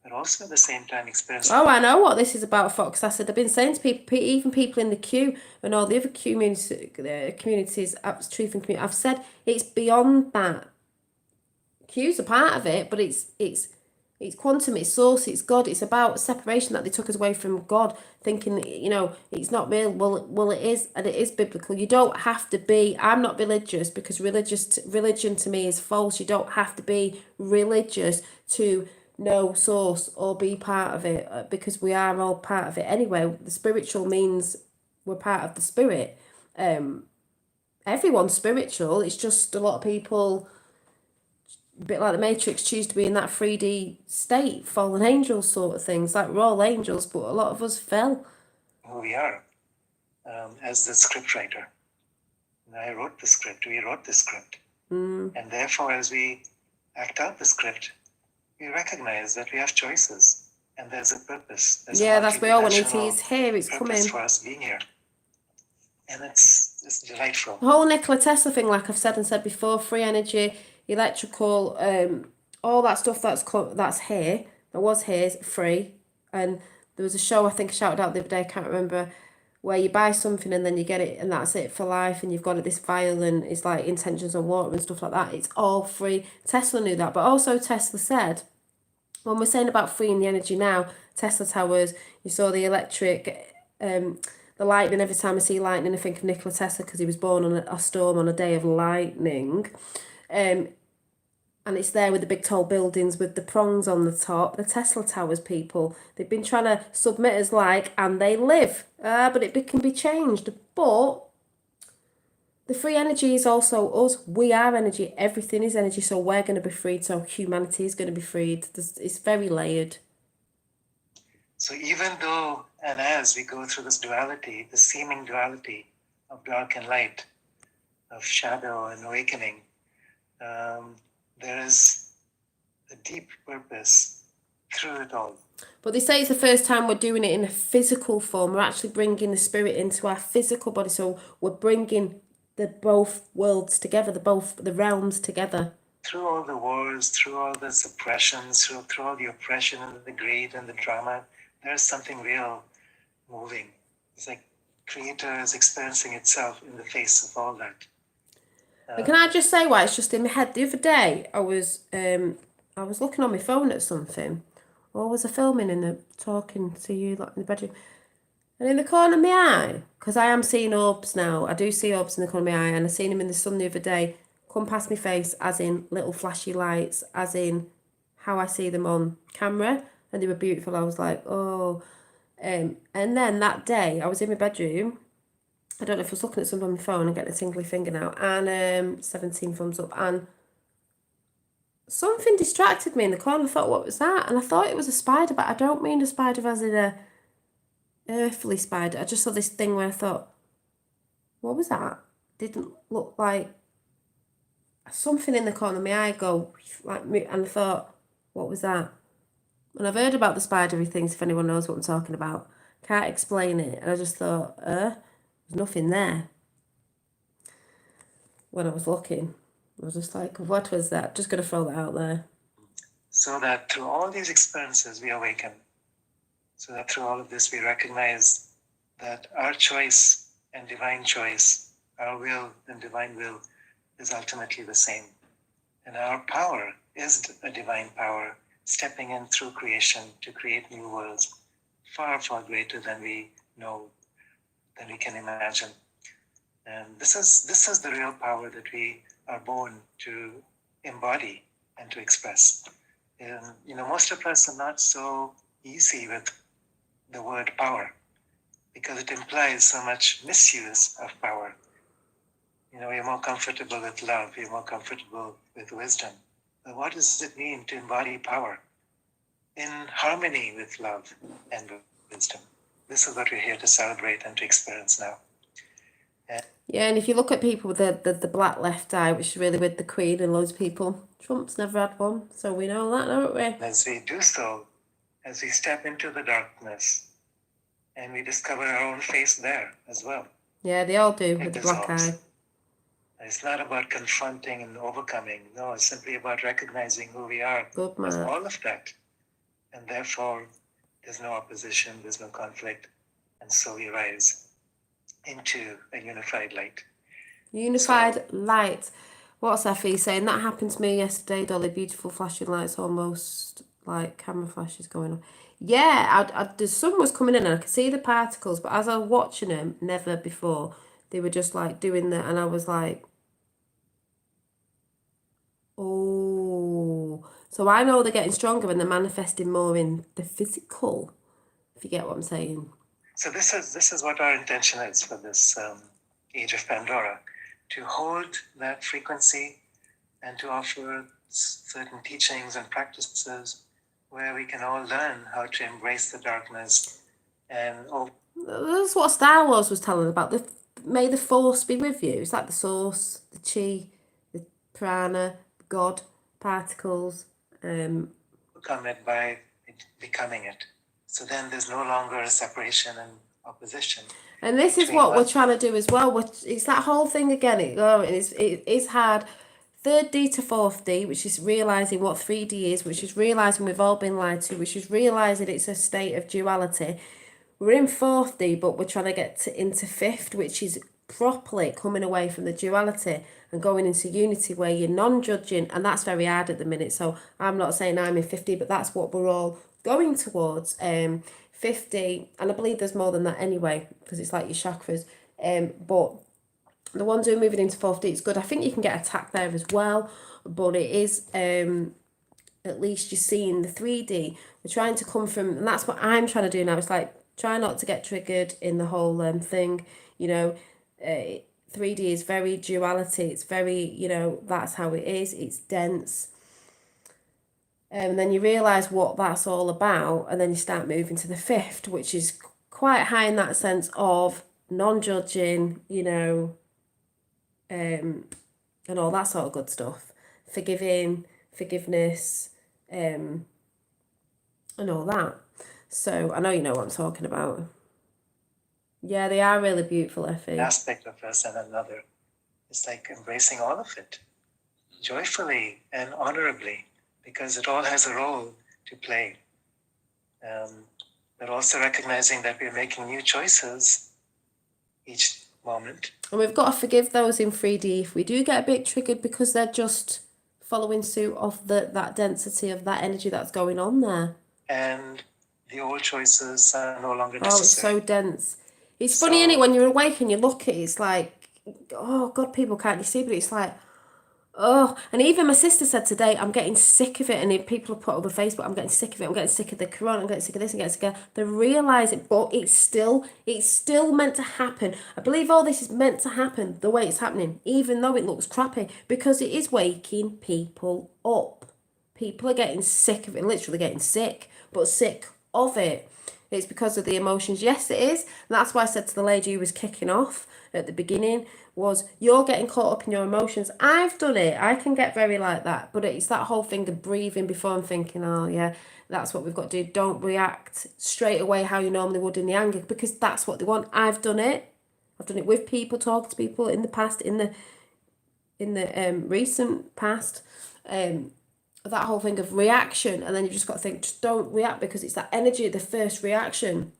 but also at the same time experiencing. Oh, I know what this is about, Fox. I said, I've been saying to people, even people in the queue and all the other communities, truth and community, I've said it's beyond that. Q's a part of it, but it's quantum, it's source, it's God. It's about separation that they took us away from God, thinking, it's not real. Well, it is, and it is biblical. You don't have to be, I'm not religious, because religion to me is false. You don't have to be religious to know source or be part of it, because we are all part of it anyway. The spiritual means we're part of the spirit. Everyone's spiritual. It's just a lot of people, a bit like the Matrix, choose to be in that 3D state, fallen angels sort of things. Like, we're all angels, but a lot of us fell. Who we are, as the script writer. And I wrote the script, we wrote the script. And therefore, as we act out the script, we recognize that we have choices and there's a purpose. There's Yeah, a that's we all want it. multidimensional It's here, it's purpose coming. for us being here. And it's delightful. The whole Nikola Tesla thing, like I've said before, free energy, electrical, all that stuff that's here, that was here, is free. And there was a show I think I shouted out the other day, I can't remember, where you buy something and then you get it and that's it for life, and you've got it this vial and it's like intentions on water and stuff like that. It's all free. Tesla knew that, but also Tesla said, when we're saying about freeing the energy now, Tesla towers, you saw the electric, the lightning. Every time I see lightning, I think of Nikola Tesla because he was born on a storm on a day of lightning. And it's there with the big tall buildings with the prongs on the top. The Tesla towers, people, they've been trying to submit us like, and they live. But it can be changed. But the free energy is also us. We are energy. Everything is energy. So we're going to be freed. So humanity is going to be freed. It's very layered. So even though and as we go through this duality, the seeming duality of dark and light, of shadow and awakening, there is a deep purpose through it all. But they say it's the first time we're doing it in a physical form. We're actually bringing the spirit into our physical body. So we're bringing the both worlds together, the realms together. Through all the wars, through all the suppressions, through all the oppression and the greed and the drama, there is something real moving. It's like Creator is experiencing itself in the face of all that. And can I just say why it's just in my head? The other day I was looking on my phone at something, or was I filming talking to you like in the bedroom, and in the corner of my eye, because I am seeing orbs now. I do see orbs in the corner of my eye, and I seen them in the sun the other day, come past my face, as in little flashy lights, as in how I see them on camera, and they were beautiful. I was like, oh, and then that day I was in my bedroom. I don't know if I was looking at something on my phone and getting a tingly finger now, and 17 thumbs up, and something distracted me in the corner. I thought, what was that? And I thought it was a spider, but I don't mean a spider as in a earthly spider. I just saw this thing where I thought, what was that? Didn't look like something in the corner of my eye go like me, and I thought, what was that? And I've heard about the spidery things, if anyone knows what I'm talking about. Can't explain it. And I just thought, there's nothing there. When I was looking, I was just like, what was that? Just going to throw that out there. So that through all these experiences we awaken. So that through all of this we recognize that our choice and divine choice, our will and divine will, is ultimately the same. And our power is a divine power, stepping in through creation to create new worlds, far, far greater than we know, than we can imagine. And this is the real power that we are born to embody and to express. And, most of us are not so easy with the word power because it implies so much misuse of power. We're more comfortable with love, we're more comfortable with wisdom. But what does it mean to embody power in harmony with love and wisdom? This is what we're here to celebrate and to experience now. Yeah, and if you look at people with the black left eye, which is really with the Queen and loads of people, Trump's never had one, so we know that, don't we? As we do so, as we step into the darkness, and we discover our own face there as well. Yeah, they all do with the black eye. It's not about confronting and overcoming. No, it's simply about recognizing who we are as all of that. And therefore, there's no opposition, there's no conflict. And so we rise into a unified light. Unified light. What's Effie saying? That happened to me yesterday, Dolly. Beautiful flashing lights, almost like camera flashes going on. Yeah, the sun was coming in and I could see the particles, but as I was watching them, never before, they were just like doing that, and I was like, oh. So I know they're getting stronger and they're manifesting more in the physical, if you get what I'm saying. So this is what our intention is for this age of Pandora, to hold that frequency and to offer certain teachings and practices where we can all learn how to embrace the darkness. And that's what Star Wars was telling about. May the Force be with you. It's like the source, the chi, the prana, God, particles. The overcome it by becoming it. So then there's no longer a separation and opposition. And this is between what we're what trying to do as well. It's that whole thing again. It is hard. 3rd D to 4th D, which is realizing what 3D is, which is realizing we've all been lied to, which is realizing it's a state of duality. We're in 4th D, but we're trying to get into 5th, which is properly coming away from the duality and going into unity where you're non-judging, and that's very hard at the minute. So I'm not saying I'm in 5th D, but that's what we're all going towards. 5th D, and I believe there's more than that anyway, because it's like your chakras. But the ones who are moving into 4th D, it's good. I think you can get attacked there as well, but it is at least you're seeing the 3D. We're trying to come from, and that's what I'm trying to do now. It's like try not to get triggered in the whole thing. 3D is very duality. It's very, that's how it is. It's dense. And then you realise what that's all about, and then you start moving to the 5th, which is quite high in that sense of non-judging, and all that sort of good stuff. Forgiving, forgiveness, and all that. So I know you know what I'm talking about. Yeah, they are really beautiful, Effie. aspect of us and another. It's like embracing all of it joyfully and honorably, because it all has a role to play. But also recognizing that we're making new choices each moment. And we've got to forgive those in 3D if we do get a bit triggered, because they're just following suit of that density of that energy that's going on there. And the old choices are no longer Oh, it's necessary. so dense. It's funny, isn't it? When you're awake and you look at it, it's like, oh God, people can't you see, but it's like, oh. And even my sister said today, I'm getting sick of it. And if people have put over Facebook, I'm getting sick of it. I'm getting sick of the corona. I'm getting sick of this and getting sick of that. They realise it, but it's still meant to happen. I believe all this is meant to happen the way it's happening, even though it looks crappy, because it is waking people up. People are getting sick of it, literally getting sick, but sick of it. It's because of the emotions. Yes, it is. And that's why I said to the lady who was kicking off at the beginning, was you're getting caught up in your emotions. I've done it. I can get very like that. But it's that whole thing of breathing before I'm thinking, oh yeah, that's what we've got to do. Don't react straight away how you normally would in the anger, because that's what they want. I've done it. I've done it with people, talking to people in the past, in the recent past. That whole thing of reaction, and then you just got to think, just don't react, because it's that energy, the first reaction.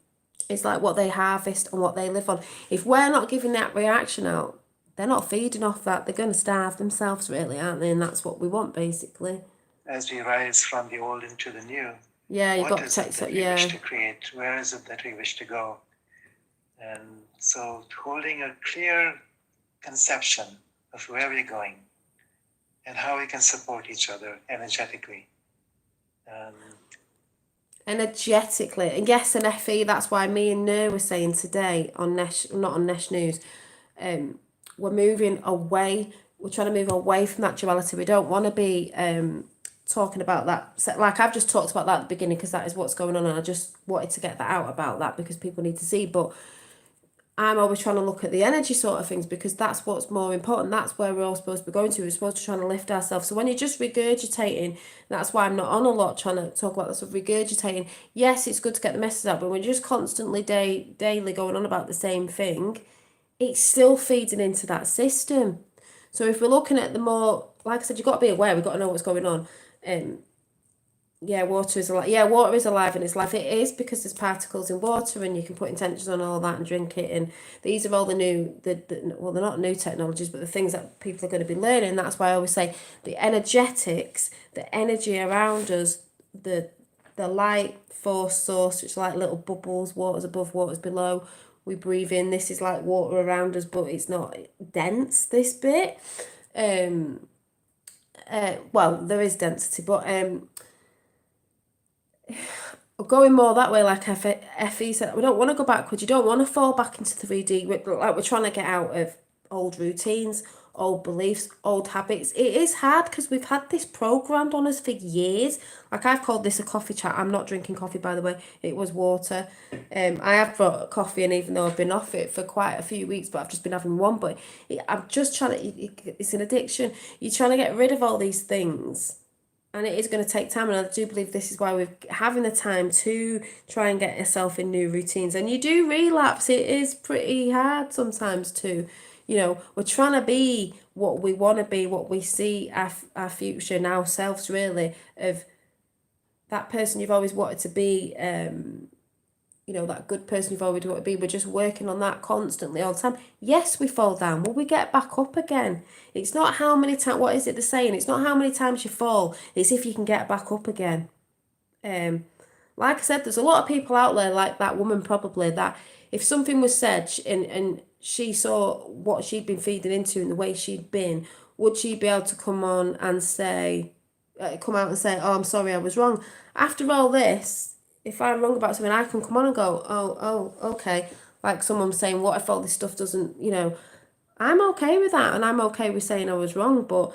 It's like what they harvest and what they live on. If we're not giving that reaction out, they're not feeding off that. They're going to starve themselves, really, aren't they? And that's what we want, basically. As we rise from the old into the new, Yeah, you've got to what is take it so, that we yeah. wish to create? Where is it that we wish to go? And so holding a clear conception of where we're going and how we can support each other energetically. Energetically. And yes, and Effie, that's why me and Nur were saying today on Nesh, not on Nesh News, we're moving away. We're trying to move away from that duality. We don't want to be talking about that. So, like I've just talked about that at the beginning, because that is what's going on, and I just wanted to get that out about that, because people need to see. But I'm always trying to look at the energy sort of things, because that's what's more important. That's where we're all supposed to be going to. We're supposed to try to lift ourselves. So when you're just regurgitating, that's why I'm not on a lot trying to talk about this of regurgitating. Yes, it's good to get the message out, but when you're just constantly daily going on about the same thing, it's still feeding into that system. So if we're looking at the more, like I said, you've got to be aware, we've got to know what's going on. Yeah, water is alive. Yeah, water is alive in its life. It is, because there's particles in water, and you can put intentions on all that and drink it. And these are all the new, well, they're not new technologies, but the things that people are going to be learning. That's why I always say the energetics, the energy around us, the light force source, which is like little bubbles, water's above, water's below. We breathe in. This is like water around us, but it's not dense, this bit. Well, there is density, but going more that way, like Effie said, we don't want to go backwards. You don't want to fall back into 3D. We're trying to get out of old routines, old beliefs, old habits. It is hard, because we've had this programmed on us for years. Like I've called this a coffee chat. I'm not drinking coffee, by the way. It was water. I have brought coffee, and even though I've been off it for quite a few weeks, but I've just been having one. But I'm just trying to. It's an addiction. You're trying to get rid of all these things And it is going to take time, and I do believe this is why we're having the time to try and get yourself in new routines. And you do relapse. It is pretty hard sometimes too. You know, we're trying to be what we want to be, what we see our future now selves really, of that person you've always wanted to be, you know, that good person you've always wanted to be. We're just working on that constantly all the time. Yes, we fall down. Will we get back up again? It's not how many times, what is it they're saying? It's not how many times you fall. It's if you can get back up again. Like I said, there's a lot of people out there like that woman probably, that if something was said and she saw what she'd been feeding into and the way she'd been, would she be able to come on and say, come out and say, oh, I'm sorry, I was wrong. After all this, if I'm wrong about something, I can come on and go, okay. Like someone saying, what if all this stuff doesn't, you know, I'm okay with that, and I'm okay with saying I was wrong. But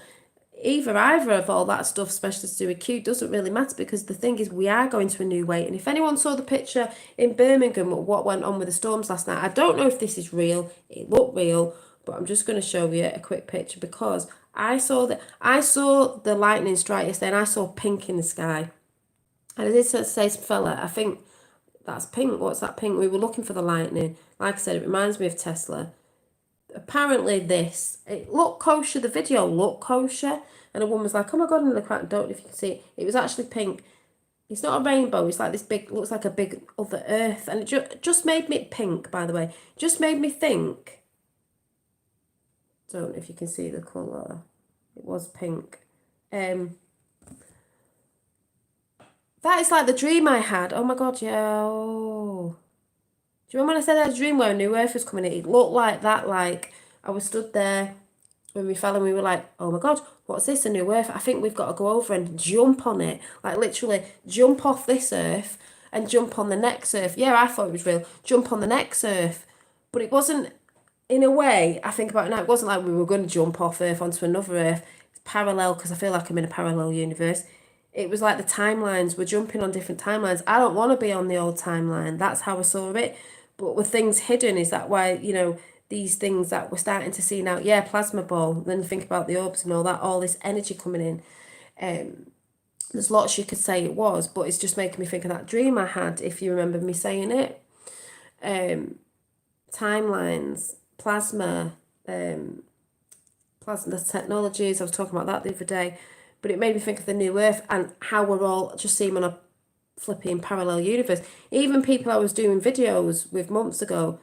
either of all that stuff, especially to do with Q, doesn't really matter, because the thing is, we are going to a new way. And if anyone saw the picture in Birmingham, what went on with the storms last night, I don't know if this is real. It looked real, but I'm just going to show you a quick picture, because I saw the lightning strike yesterday, and I saw pink in the sky. And I did say to some fella, I think that's pink. What's that pink? We were looking for the lightning. Like I said, it reminds me of Tesla. Apparently it looked kosher. The video looked kosher. And a woman was like, oh my God, another crack. I don't know if you can see it. It was actually pink. It's not a rainbow. It's like this big, looks like a big other earth. And it just made me pink, by the way. Just made me think. Don't know if you can see the colour. It was pink. That is like the dream I had. Oh my God, yeah. Oh. Do you remember when I said I had a dream where a new earth was coming in? It looked like that, like I was stood there when we fell and we were like, oh my God, what's this, a new earth? I think we've got to go over and jump on it. Like literally jump off this earth and jump on the next earth. Yeah, I thought it was real. Jump on the next earth. But it wasn't, in a way, I think about it now, it wasn't like we were going to jump off earth onto another earth. It's parallel, because I feel like I'm in a parallel universe. It was like the timelines, we're jumping on different timelines. I don't want to be on the old timeline. That's how I saw it. But with things hidden, is that why, you know, these things that we're starting to see now, yeah, plasma ball, then think about the orbs and all that, all this energy coming in. There's lots you could say it was, but it's just making me think of that dream I had, if you remember me saying it. Timelines, plasma technologies, I was talking about that the other day, but it made me think of the new earth and how we're all just seeing on a flipping parallel universe. Even people I was doing videos with months ago,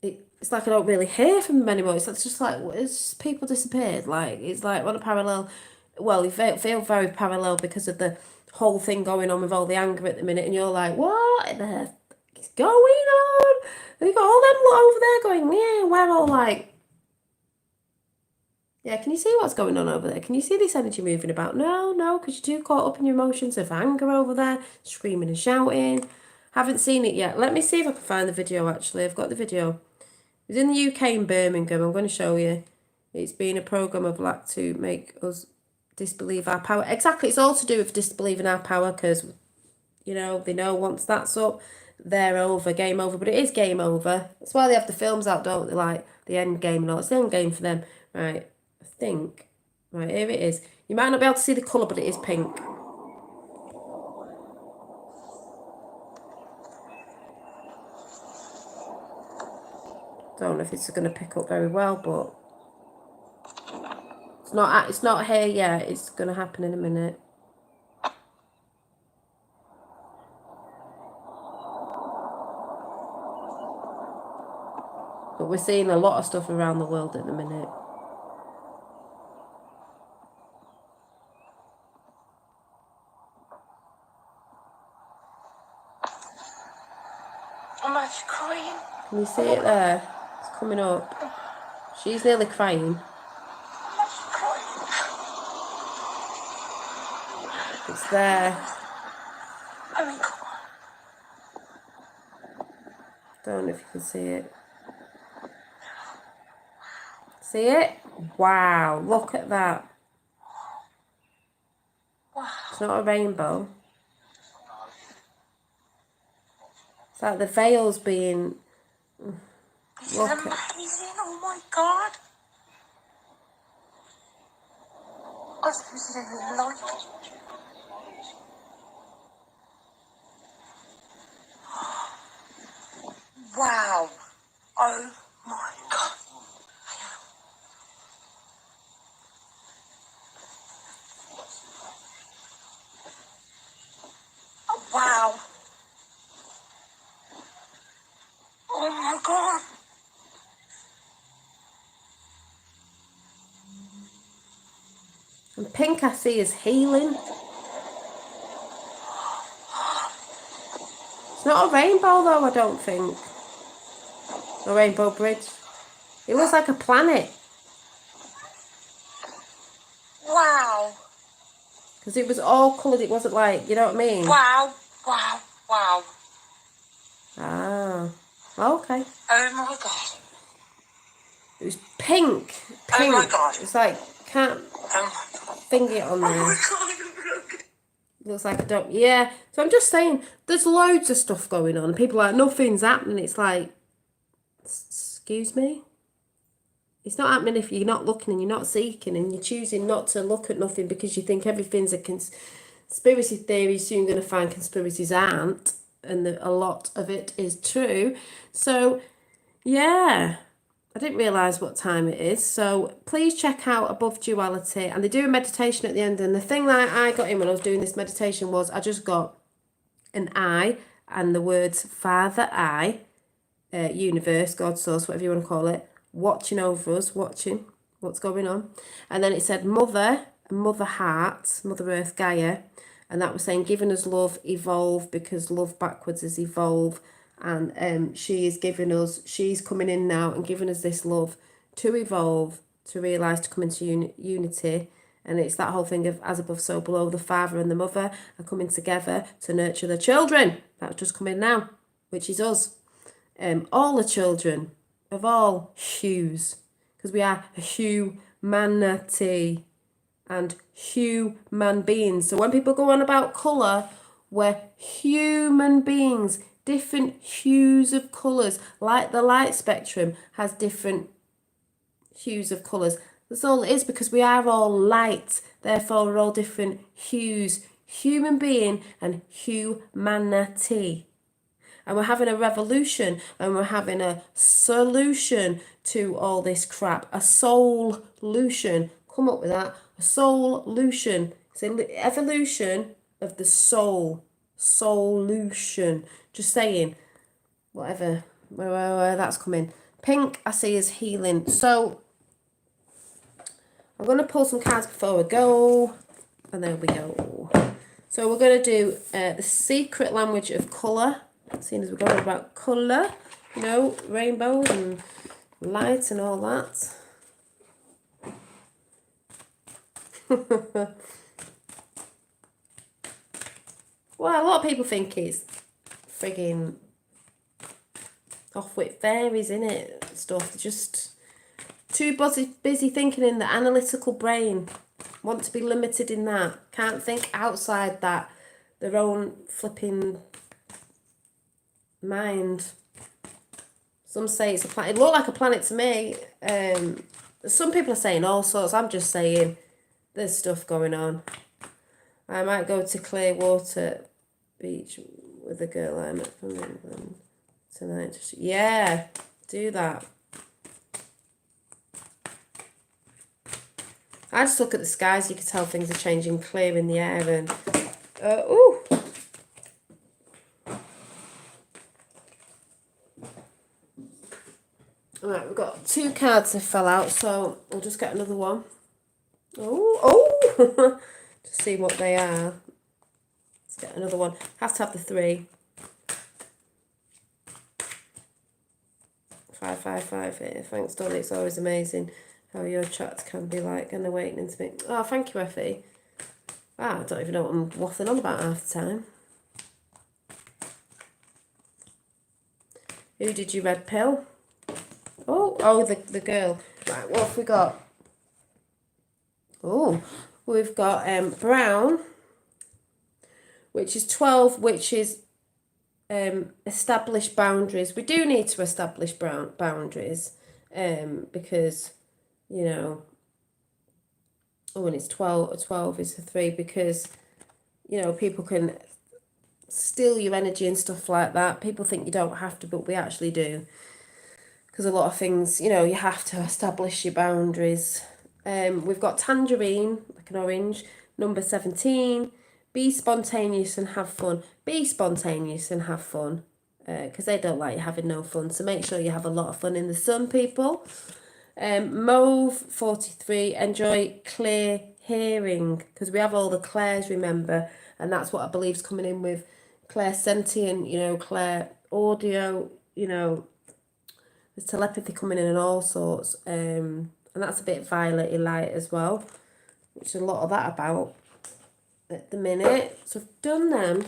it's like I don't really hear from them anymore. It's just like, it's people disappeared. Like, it's like on a parallel, well, you feel very parallel because of the whole thing going on with all the anger at the minute, and you're like, what the heck is going on? We got all them lot over there going, yeah, we're all like, yeah, can you see what's going on over there? Can you see this energy moving about? No, because you're too caught up in your emotions of anger over there, screaming and shouting. Haven't seen it yet. Let me see if I can find the video, actually. I've got the video. It was in the UK in Birmingham. I'm going to show you. It's been a programme of like to make us disbelieve our power. Exactly, it's all to do with disbelieving our power, because, you know, they know once that's up, they're over, game over. But it is game over. That's why they have the films out, don't they? Like the end game and all. It's the end game for them. Right, I think. Right, here it is. You might not be able to see the colour, but it is pink. Don't know if this is going to pick up very well, but it's not here yet. It's going to happen in a minute. But we're seeing a lot of stuff around the world at the minute. I'm not crying. Can you see it there? It's coming up. She's nearly crying. It's there. I mean, come on. Don't know if you can see it. See it? Wow, look at that. Wow. It's not a rainbow. It's like the veil's being... This is amazing. Oh my God. I suppose I don't really like it. Wow. Oh my god. Wow. Oh my god. And pink I see is healing. It's not a rainbow though, I don't think. A rainbow bridge. It looks like a planet. Wow. Because it was all coloured, it wasn't like, you know what I mean? Wow. Wow. Wow. Ah. Okay. Oh my god. It was pink. Oh Pink. my god. It's like, can't Oh my god. finger it on Oh there. my god. I'm broken. Looks like I don't. Yeah. So I'm just saying, there's loads of stuff going on. People are like, nothing's happening. It's like, excuse me? It's not happening if you're not looking and you're not seeking and you're choosing not to look at nothing because you think everything's a conspiracy theory. Soon going to find conspiracies aren't, and that a lot of it is true. So, yeah. I didn't realise what time it is. So please check out Above Duality. And they do a meditation at the end. And the thing that I got in when I was doing this meditation was I just got an I and the words Father I, universe, God, source, whatever you want to call it, watching over us, watching what's going on. And then it said Mother, Mother Heart, Mother Earth, Gaia. And that was saying giving us love, evolve, because love backwards is evolve. And she is giving us, she's coming in now and giving us this love to evolve, to realise, to come into unity. And it's that whole thing of as above, so below. The father and the mother are coming together to nurture the children. That's just coming now, which is us. All the children of all hues, because we are humanity and human beings. So when people go on about colour, we're human beings. Different hues of colours, like the light spectrum has different hues of colours. That's all it is, because we are all light, therefore we're all different hues. Human being and humanity. And we're having a revolution and we're having a solution to all this crap. A soul-lution. Come up with that. A soul-lution. It's an evolution of the soul. Solution. Just saying, whatever, where that's coming. Pink, I see, is healing. So, I'm going to pull some cards before we go. And there we go. So, we're going to do the secret language of colour. Seeing as we're going about colour, you know, rainbows and light and all that. Well, a lot of people think it's frigging off with fairies, innit? Stuff. They're just too busy thinking in the analytical brain. Want to be limited in that. Can't think outside that. Their own flipping mind. Some say it's a planet. It looked like a planet to me. Some people are saying all sorts. I'm just saying there's stuff going on. I might go to Clearwater Beach with a girl I met from England tonight. Yeah, do that. I just look at the skies. You can tell things are changing, clear in the air, and ooh. Alright, we've got 2 cards that fell out, so we'll just get another one. Oh, to see what they are. Let's get another one. Have to have the 3. 555 here. Thanks, Dolly. It's always amazing how your chats can be like an awakening to me. Oh, thank you, Effie. Wow, I don't even know what I'm waffling on about half the time. Who did you red pill? Oh, the girl. Right, what have we got? Oh, we've got brown, which is 12, which is establish boundaries. We do need to establish boundaries because, you know, Oh, and it's 12. 12 is a 3 because, you know, people can steal your energy and stuff like that. People think you don't have to, but we actually do. Because a lot of things, you know, you have to establish your boundaries. We've got tangerine, like an orange, number 17. Be spontaneous and have fun. Be spontaneous and have fun. Because they don't like you having no fun. So make sure you have a lot of fun in the sun, people. Mauve 43, enjoy clear hearing, because we have all the clairs, remember, and that's what I believe is coming in with clair sentient, you know, clair audio, you know, there's telepathy coming in and all sorts, and that's a bit violet light as well, which is a lot of that about at the minute. So I've done them,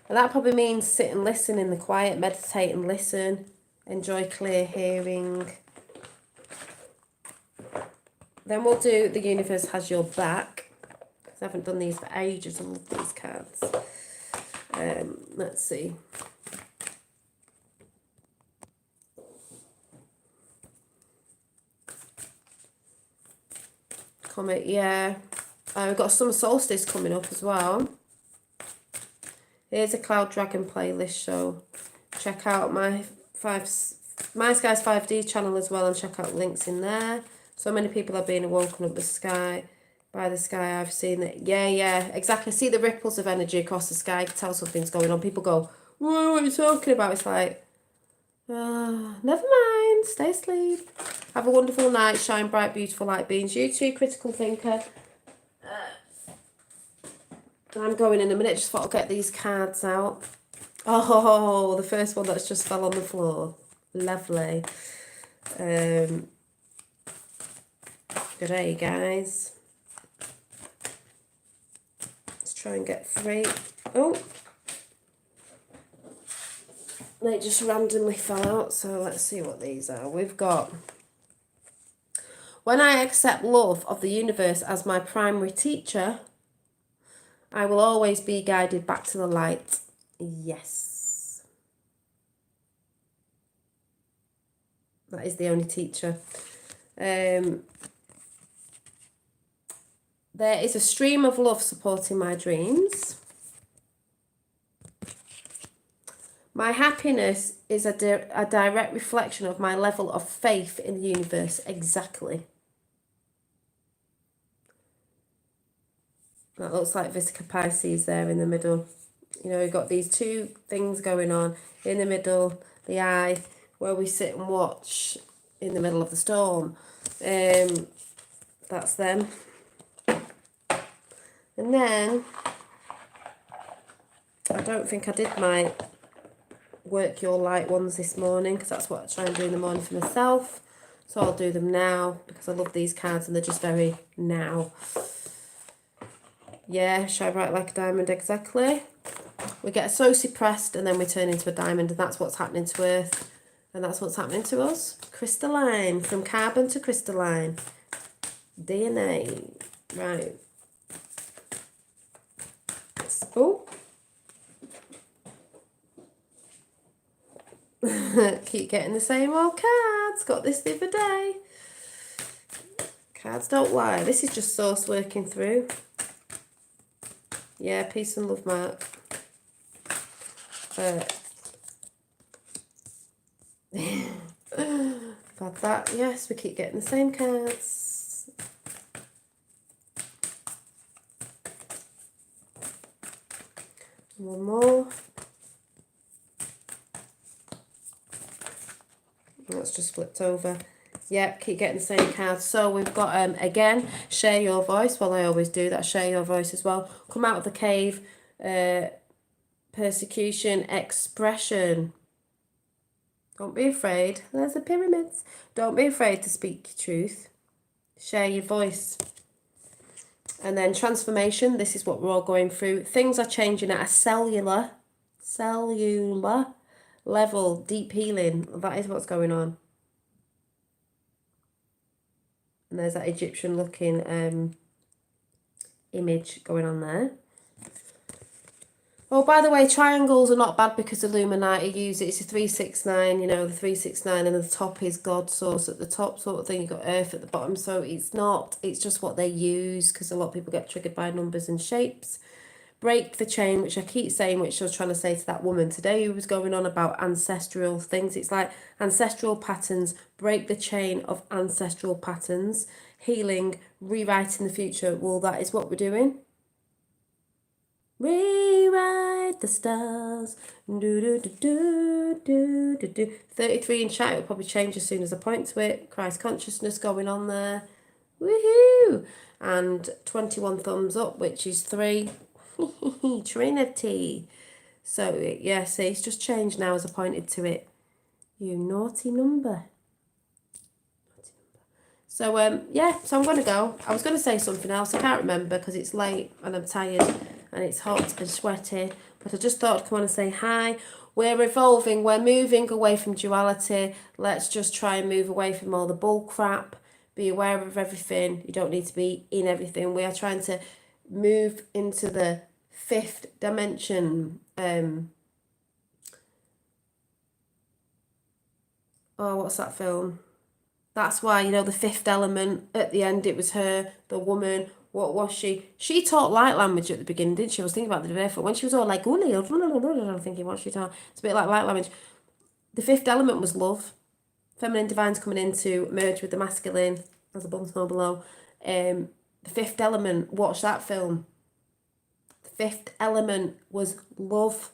and that probably means sit and listen in the quiet, meditate and listen, enjoy clear hearing. Then we'll do The Universe Has Your Back. I haven't done these for ages. I love these cards. Let's see. Comet, yeah. We've got Summer Solstice coming up as well. Here's a Cloud Dragon playlist, so check out my Skies 5D channel as well and check out links in there. So many people are being awoken up the sky by the sky. I've seen it. Yeah, exactly. See the ripples of energy across the sky. You can tell something's going on. People go, whoa, what are you talking about? It's like, never mind. Stay asleep. Have a wonderful night. Shine bright, beautiful light beings. You too, critical thinker. I'm going in a minute. Just thought I'll get these cards out. Oh, the first one that's just fell on the floor. Lovely. Good day, guys. Let's try and get 3. Oh. They just randomly fell out, so let's see what these are. We've got, when I accept love of the universe as my primary teacher, I will always be guided back to the light. Yes. That is the only teacher. There is a stream of love supporting my dreams. My happiness is a direct reflection of my level of faith in the universe. Exactly. That looks like Vesica Pisces there in the middle. You know, we've got these two things going on. In the middle, the eye, where we sit and watch in the middle of the storm. That's them. And then, I don't think I did my Work Your Light ones this morning, because that's what I try and do in the morning for myself. So I'll do them now, because I love these cards and they're just very now. Yeah, shine bright like a diamond, exactly. We get so suppressed and then we turn into a diamond, and that's what's happening to Earth. And that's what's happening to us. Crystalline, from carbon to crystalline. DNA. Right. Oh. Keep getting the same old cards. Got this the other day. Cards don't lie. This is just source working through. Yeah, peace and love, Mark. Got that. Yes, we keep getting the same cards. One more. That's just flipped over. Yep, keep getting the same cards. So we've got, again, share your voice. Well, I always do that. Share your voice as well. Come out of the cave. Persecution, expression. Don't be afraid. There's the pyramids. Don't be afraid to speak your truth. Share your voice. And then transformation. This is what we're all going through. Things are changing at a cellular level. Deep healing. That is what's going on. And there's that Egyptian looking image going on there. Oh, by the way, triangles are not bad because Illuminati use it. It's a 369, you know, the 369, and the top is God source at the top, sort of thing. You've got Earth at the bottom. So it's not, it's just what they use because a lot of people get triggered by numbers and shapes. Break the chain, which I keep saying, which I was trying to say to that woman today who was going on about ancestral things. It's like ancestral patterns, break the chain of ancestral patterns, healing, rewriting the future. Well, that is what we're doing. Rewrite the stars. Do, do, do, do, do, do, do. 33 in chat, it'll probably change as soon as I point to it. Christ consciousness going on there. Woohoo! And 21 thumbs up, which is 3. Trinity. So, yeah, see, it's just changed now as I pointed to it. You naughty number. So, yeah, so I'm going to go. I was going to say something else. I can't remember because it's late and I'm tired and it's hot and sweaty. But I just thought I'd come on and say hi. We're evolving. We're moving away from duality. Let's just try and move away from all the bull crap. Be aware of everything. You don't need to be in everything. We are trying to move into the 5th dimension. What's that film? That's why, you know, the 5th element, at the end, it was her, the woman. What was she? She taught light language at the beginning, didn't she? I was thinking about the day when she was all like, I'm thinking, what's she taught? It's a bit like light language. The 5th element was love. Feminine divine's coming in to merge with the masculine, as above and below. The 5th element, watch that film. The 5th element was love.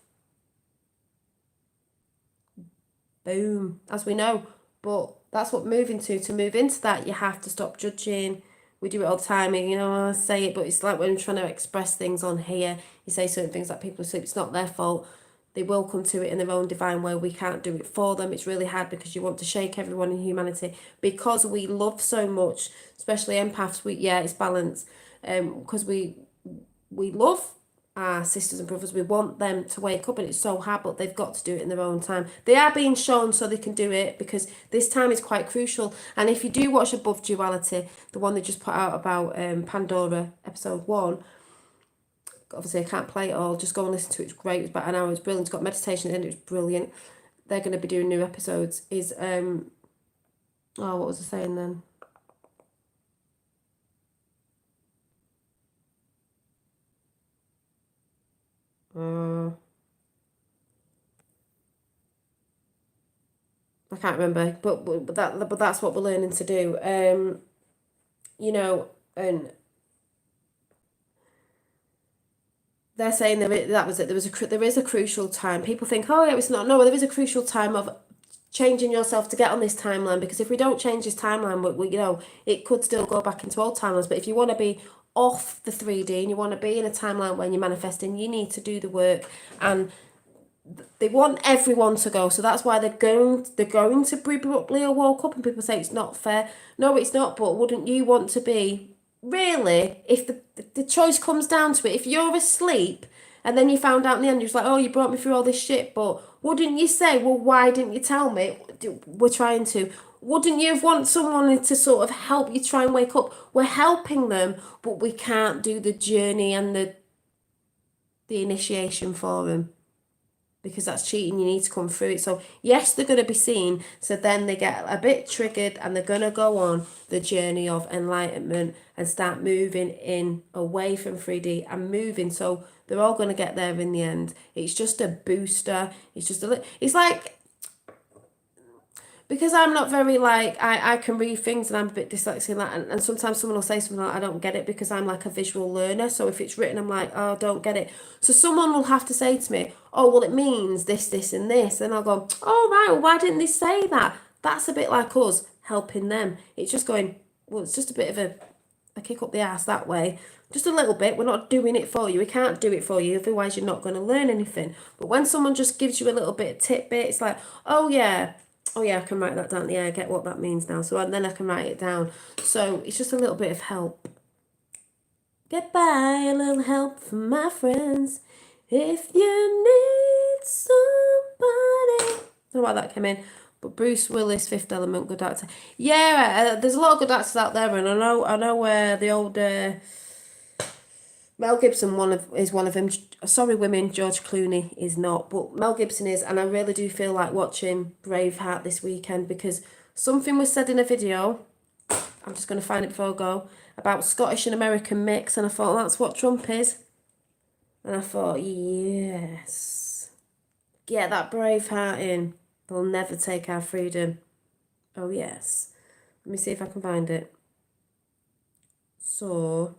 Boom. As we know. But that's what moving to move into that, you have to stop judging. We do it all the time, and, you know, I say it, but it's like when I'm trying to express things on here, you say certain things that people assume it's not their fault. They will come to it in their own divine way. We can't do it for them. It's really hard because you want to shake everyone in humanity because we love so much, especially empaths. It's balance, because we love our sisters and brothers. We want them to wake up, and it's so hard, but they've got to do it in their own time. They are being shown so they can do it because this time is quite crucial. And if you do watch Above Duality, the one they just put out about Pandora, episode 1, obviously I can't play it all, just go and listen to it. It's great. It's about an hour. It's brilliant. It's got meditation and it was brilliant. They're going to be doing new episodes. What was I saying then? I can't remember, but that's what we're learning to do. You know, and they're saying there is a crucial time. People think, oh yeah, it's not. No, there is a crucial time of changing yourself to get on this timeline, because if we don't change this timeline, we you know, it could still go back into old timelines. But if you want to be off the 3D and you want to be in a timeline when you're manifesting, you need to do the work. And they want everyone to go, so that's why they're going to be abruptly woke up, and people say it's not fair. No, it's not. But wouldn't you want to be, really, if the choice comes down to it, if you're asleep and then you found out in the end, you're just like, oh, you brought me through all this shit, but wouldn't you say, well, why didn't you tell me? We're trying to. Wouldn't you want someone to sort of help you try and wake up? We're helping them, but we can't do the journey and the initiation for them, because that's cheating. You need to come through it. So yes, they're going to be seen. So then they get a bit triggered and they're going to go on the journey of enlightenment and start moving in away from 3D and moving. So they're all going to get there in the end. It's just a booster. It's just it's like, because I'm not very like, I can read things and I'm a bit dyslexic and that, and sometimes someone will say something like, I don't get it, because I'm like a visual learner. So if it's written, I'm like, oh, I don't get it. So someone will have to say to me, oh, well, it means this, this and this. And I'll go, oh, right, well, why didn't they say that? That's a bit like us helping them. It's just going, well, it's just a bit of a kick up the ass that way. Just a little bit. We're not doing it for you. We can't do it for you. Otherwise, you're not going to learn anything. But when someone just gives you a little bit of tidbit, it's like, oh, yeah, I can write that down. Yeah, I get what that means now. So then I can write it down. So it's just a little bit of help. Goodbye, a little help from my friends. If you need somebody. I don't know why that came in. But Bruce Willis, Fifth Element, good actor. Yeah, there's a lot of good actors out there, and I know the old Mel Gibson is one of them. Sorry, women, George Clooney is not, but Mel Gibson is, and I really do feel like watching Braveheart this weekend because something was said in a video. I'm just going to find it before I go about Scottish and American mix, and I thought that's what Trump is, and I thought yes, get that Braveheart in. They'll never take our freedom. Oh yes, let me see if I can find it. So.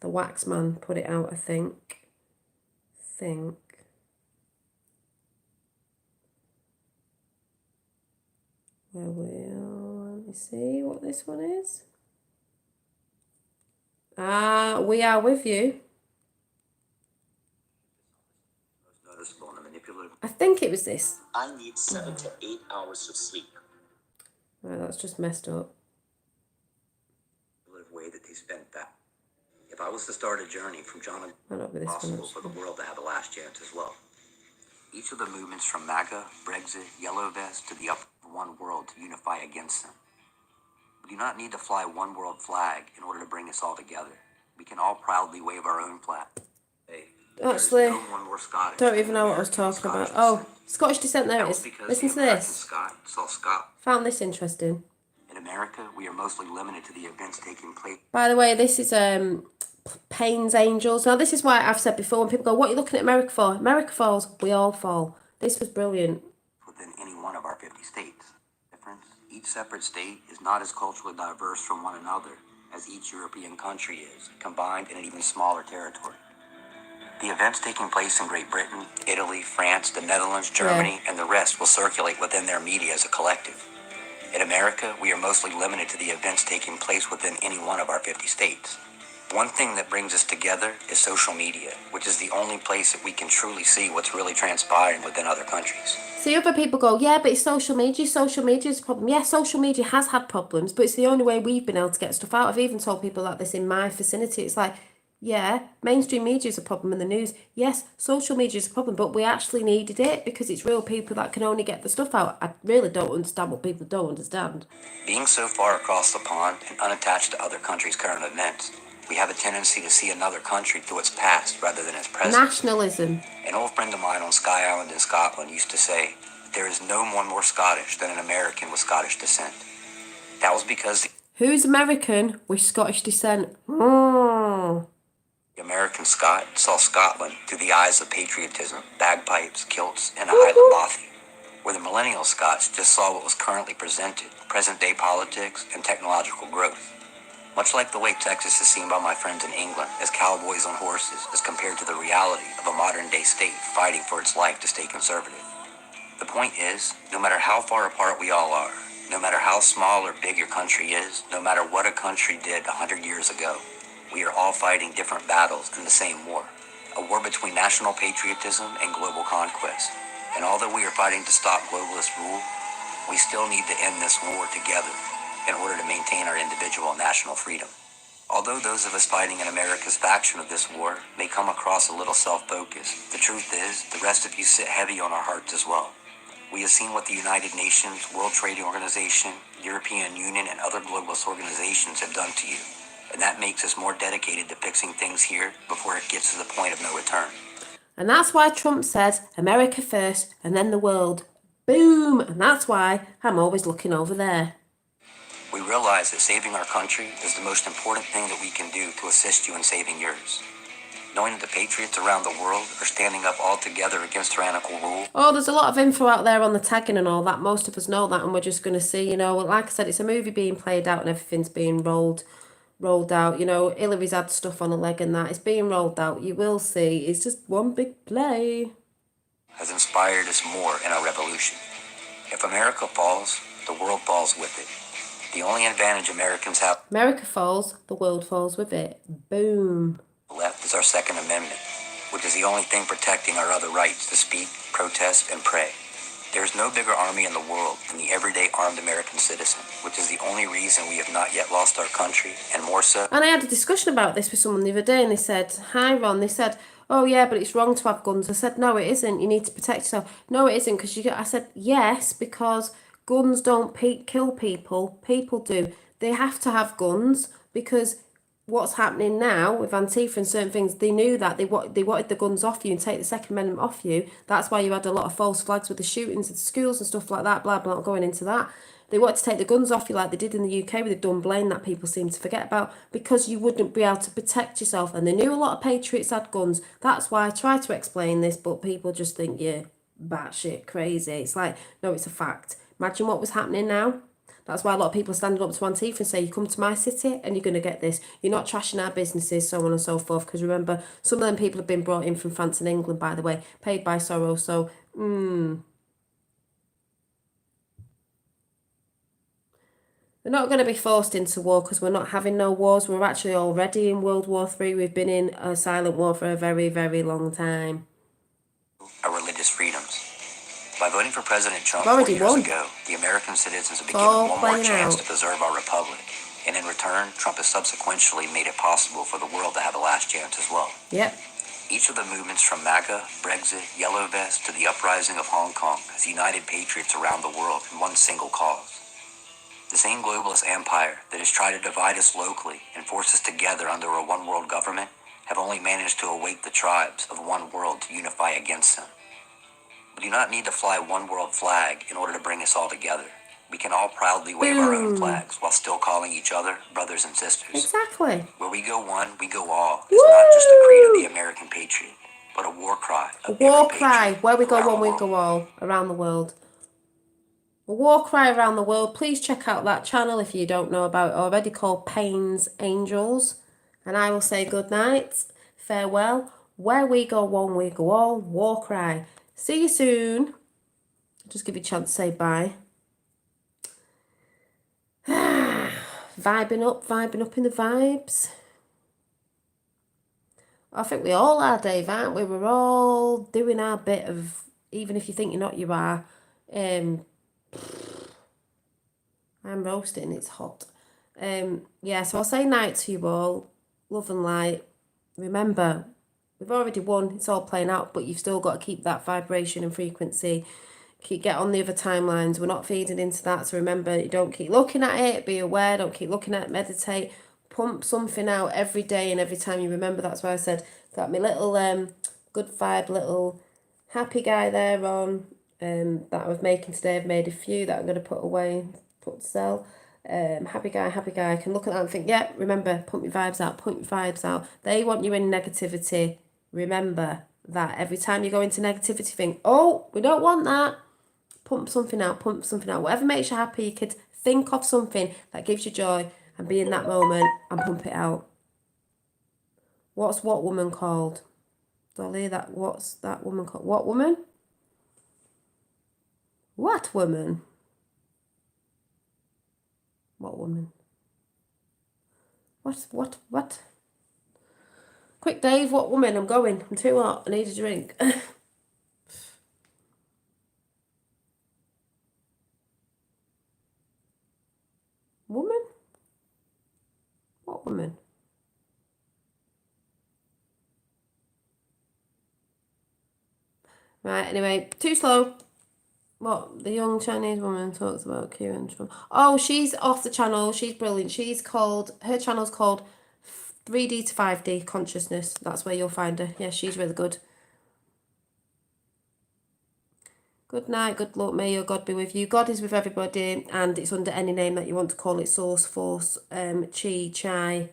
The Waxman put it out, I think. Where we are, let me see what this one is. We are with you. Noticeable and manipulative. I think it was this. I need 7 to 8 hours of sleep. Right, that's just messed up. Way that they spent that. If I was to start a journey from John, Might not be this one, possible for the actually. world to have a last chance as well. Each of the movements from MAGA, Brexit, Yellow Vest to the Up for One World to unify against them. We do not need to fly one world flag in order to bring us all together. We can all proudly wave our own flag. Hey, Actually, no one more Scottish don't than even know what I was American talking about. Scottish Oh, descent. Scottish descent, there That it was is. because Listen the to American this. Scot saw Scott. Found this interesting. In America, we are mostly limited to the events taking place By the way, this is Payne's Angels. Now, this is why I've said before when people go, what are you looking at America for? America falls, we all fall. This was brilliant. within any one of our 50 states. Difference, each separate state is not as culturally diverse from one another as each European country is, combined in an even smaller territory. The events taking place in Great Britain, Italy, France, the Netherlands, Germany, and the rest will circulate within their media as a collective. In America, we are mostly limited to the events taking place within any one of our 50 states. One thing that brings us together is social media, which is the only place that we can truly see what's really transpiring within other countries. See, other people go, yeah, but it's social media. Social media is a problem. Yeah, social media has had problems, but it's the only way we've been able to get stuff out. I've even told people like this in my vicinity. It's like, yeah, mainstream media is a problem in the news. Yes, social media is a problem, but we actually needed it because it's real people that can only get the stuff out. I really don't understand what people don't understand. Being so far across the pond and unattached to other countries' current events, we have a tendency to see another country through its past rather than its present. Nationalism. An old friend of mine on Sky Island in Scotland used to say, there is no one more Scottish than an American with Scottish descent. That was because Who's American with Scottish descent? Oh. the American Scot saw Scotland through the eyes of patriotism, bagpipes, kilts, and a Highland bothy, where the millennial Scots just saw what was currently presented, present-day politics and technological growth. Much like the way Texas is seen by my friends in England as cowboys on horses as compared to the reality of a modern-day state fighting for its life to stay conservative. The point is, no matter how far apart we all are, no matter how small or big your country is, no matter what a country did 100 years ago, we are all fighting different battles in the same war. A war between national patriotism and global conquest. And although we are fighting to stop globalist rule, we still need to end this war together in order to maintain our individual and national freedom. Although those of us fighting in America's faction of this war may come across a little self-focused, the truth is, the rest of you sit heavy on our hearts as well. We have seen what the United Nations, World Trade Organization, European Union, and other globalist organizations have done to you. And that makes us more dedicated to fixing things here before it gets to the point of no return. And that's why Trump says America first and then the world. Boom! And that's why I'm always looking over there. We realize that saving our country is the most important thing that we can do to assist you in saving yours. Knowing that the patriots around the world are standing up all together against tyrannical rule. Oh, there's a lot of info out there on the tagging and all that. Most of us know that, and we're just going to see, you know, like I said, it's a movie being played out and everything's being rolled out. You know, Hillary's had stuff on her leg and that. It's being rolled out. You will see. It's just one big play. Has inspired us more in our revolution. If America falls, the world falls with it. The only advantage Americans have America falls, the world falls with it. Boom. left is our Second Amendment, which is the only thing protecting our other rights to speak, protest, and pray. There is no bigger army in the world than the everyday armed American citizen, which is the only reason we have not yet lost our country, and more so. And I had a discussion about this with someone the other day, and they said, hi Ron, they said, oh yeah, but it's wrong to have guns. I said, no, it isn't. You need to protect yourself. No, it isn't, because I said, yes, because guns don't kill people. People do. They have to have guns because what's happening now with Antifa and certain things, they knew that they wanted the guns off you and take the Second Amendment off you. That's why you had a lot of false flags with the shootings at schools and stuff like that, blah, blah, not going into that. They wanted to take the guns off you like they did in the UK with the Dunblane that people seem to forget about, because you wouldn't be able to protect yourself. And they knew a lot of patriots had guns. That's why I try to explain this, but people just think you're batshit crazy. It's like, no, it's a fact. Imagine what was happening now. That's why a lot of people are standing up to Antifa and say, you come to my city and you're going to get this. You're not trashing our businesses, so on and so forth. Because remember, some of them people have been brought in from France and England, by the way, paid by Soros. So, We're not going to be forced into war because we're not having no wars. We're actually already in World War III. We've been in a silent war for a very, very long time. Our religious freedoms. By voting for President Trump We've 4 already years won. ago, the American citizens have been all given one more playing chance out. to preserve our republic. And in return, Trump has subsequently made it possible for the world to have a last chance as well. Yep. Each of the movements from MAGA, Brexit, Yellow Vest to the uprising of Hong Kong has united patriots around the world in one single cause. The same globalist empire that has tried to divide us locally and force us together under a one-world government have only managed to await the tribes of one world to unify against them. We do not need to fly one world flag in order to bring us all together. We can all proudly wave our own flags while still calling each other brothers and sisters. Exactly. Where we go one, we go all. It's not just the creed of the American patriot, but a war cry. A war cry. Where we go around one, the we world. go all. Around the world. A war cry around the world. Please check out that channel if you don't know about it already, called Payne's Angels. And I will say good night, farewell. Where we go one, we go all. War cry. See you soon. I'll just give you a chance to say bye. Vibing up in the vibes. I think we all are, Dave, aren't we? We're all doing our bit of, even if you think you're not, you are. I'm roasting, it's hot. Yeah, so I'll say night to you all. Love and light. Remember, we've already won. It's all playing out, but you've still got to keep that vibration and frequency. Get on the other timelines. We're not feeding into that. So remember, you don't keep looking at it. Be aware. Don't keep looking at it. Meditate. Pump something out every day and every time you remember. That's why I said, got my little good vibe, little happy guy there on that I was making today. I've made a few that I'm going to put away, put to sell. Happy guy. I can look at that and think, yeah, remember, pump your vibes out. They want you in negativity. Remember that every time you go into negativity, think, oh, we don't want that. Pump something out. Whatever makes you happy, you could think of something that gives you joy and be in that moment and pump it out. What's what woman called? Dolly, what's that woman called? What woman? What woman? What woman? What? Quick, Dave, what woman? I'm going. I'm too hot. I need a drink. Woman? What woman? Right, anyway, too slow. What? The young Chinese woman talks about Q and Trump. Oh, she's off the channel. She's brilliant. Her channel's called 3D to 5D Consciousness. That's where you'll find her. Yeah, she's really good. Good night, good luck, may your God be with you. God is with everybody, and it's under any name that you want to call it, source, force, chi, chai,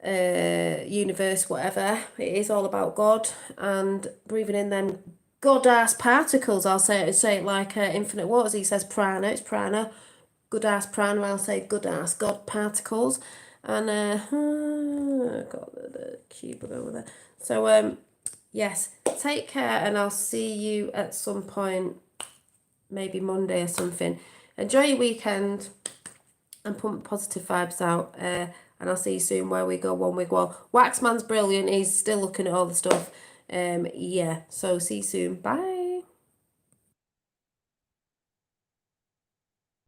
universe, whatever. It is all about God, and breathing in then God-ass particles. I'll say it like Infinite Waters. He says prana, it's prana. Good-ass prana, I'll say good-ass God particles. And, got the cube over there. So, yes, take care, and I'll see you at some point, maybe Monday or something. Enjoy your weekend and pump positive vibes out. And I'll see you soon. Where we go, one we go. Waxman's brilliant. He's still looking at all the stuff. Yeah, so see you soon. Bye.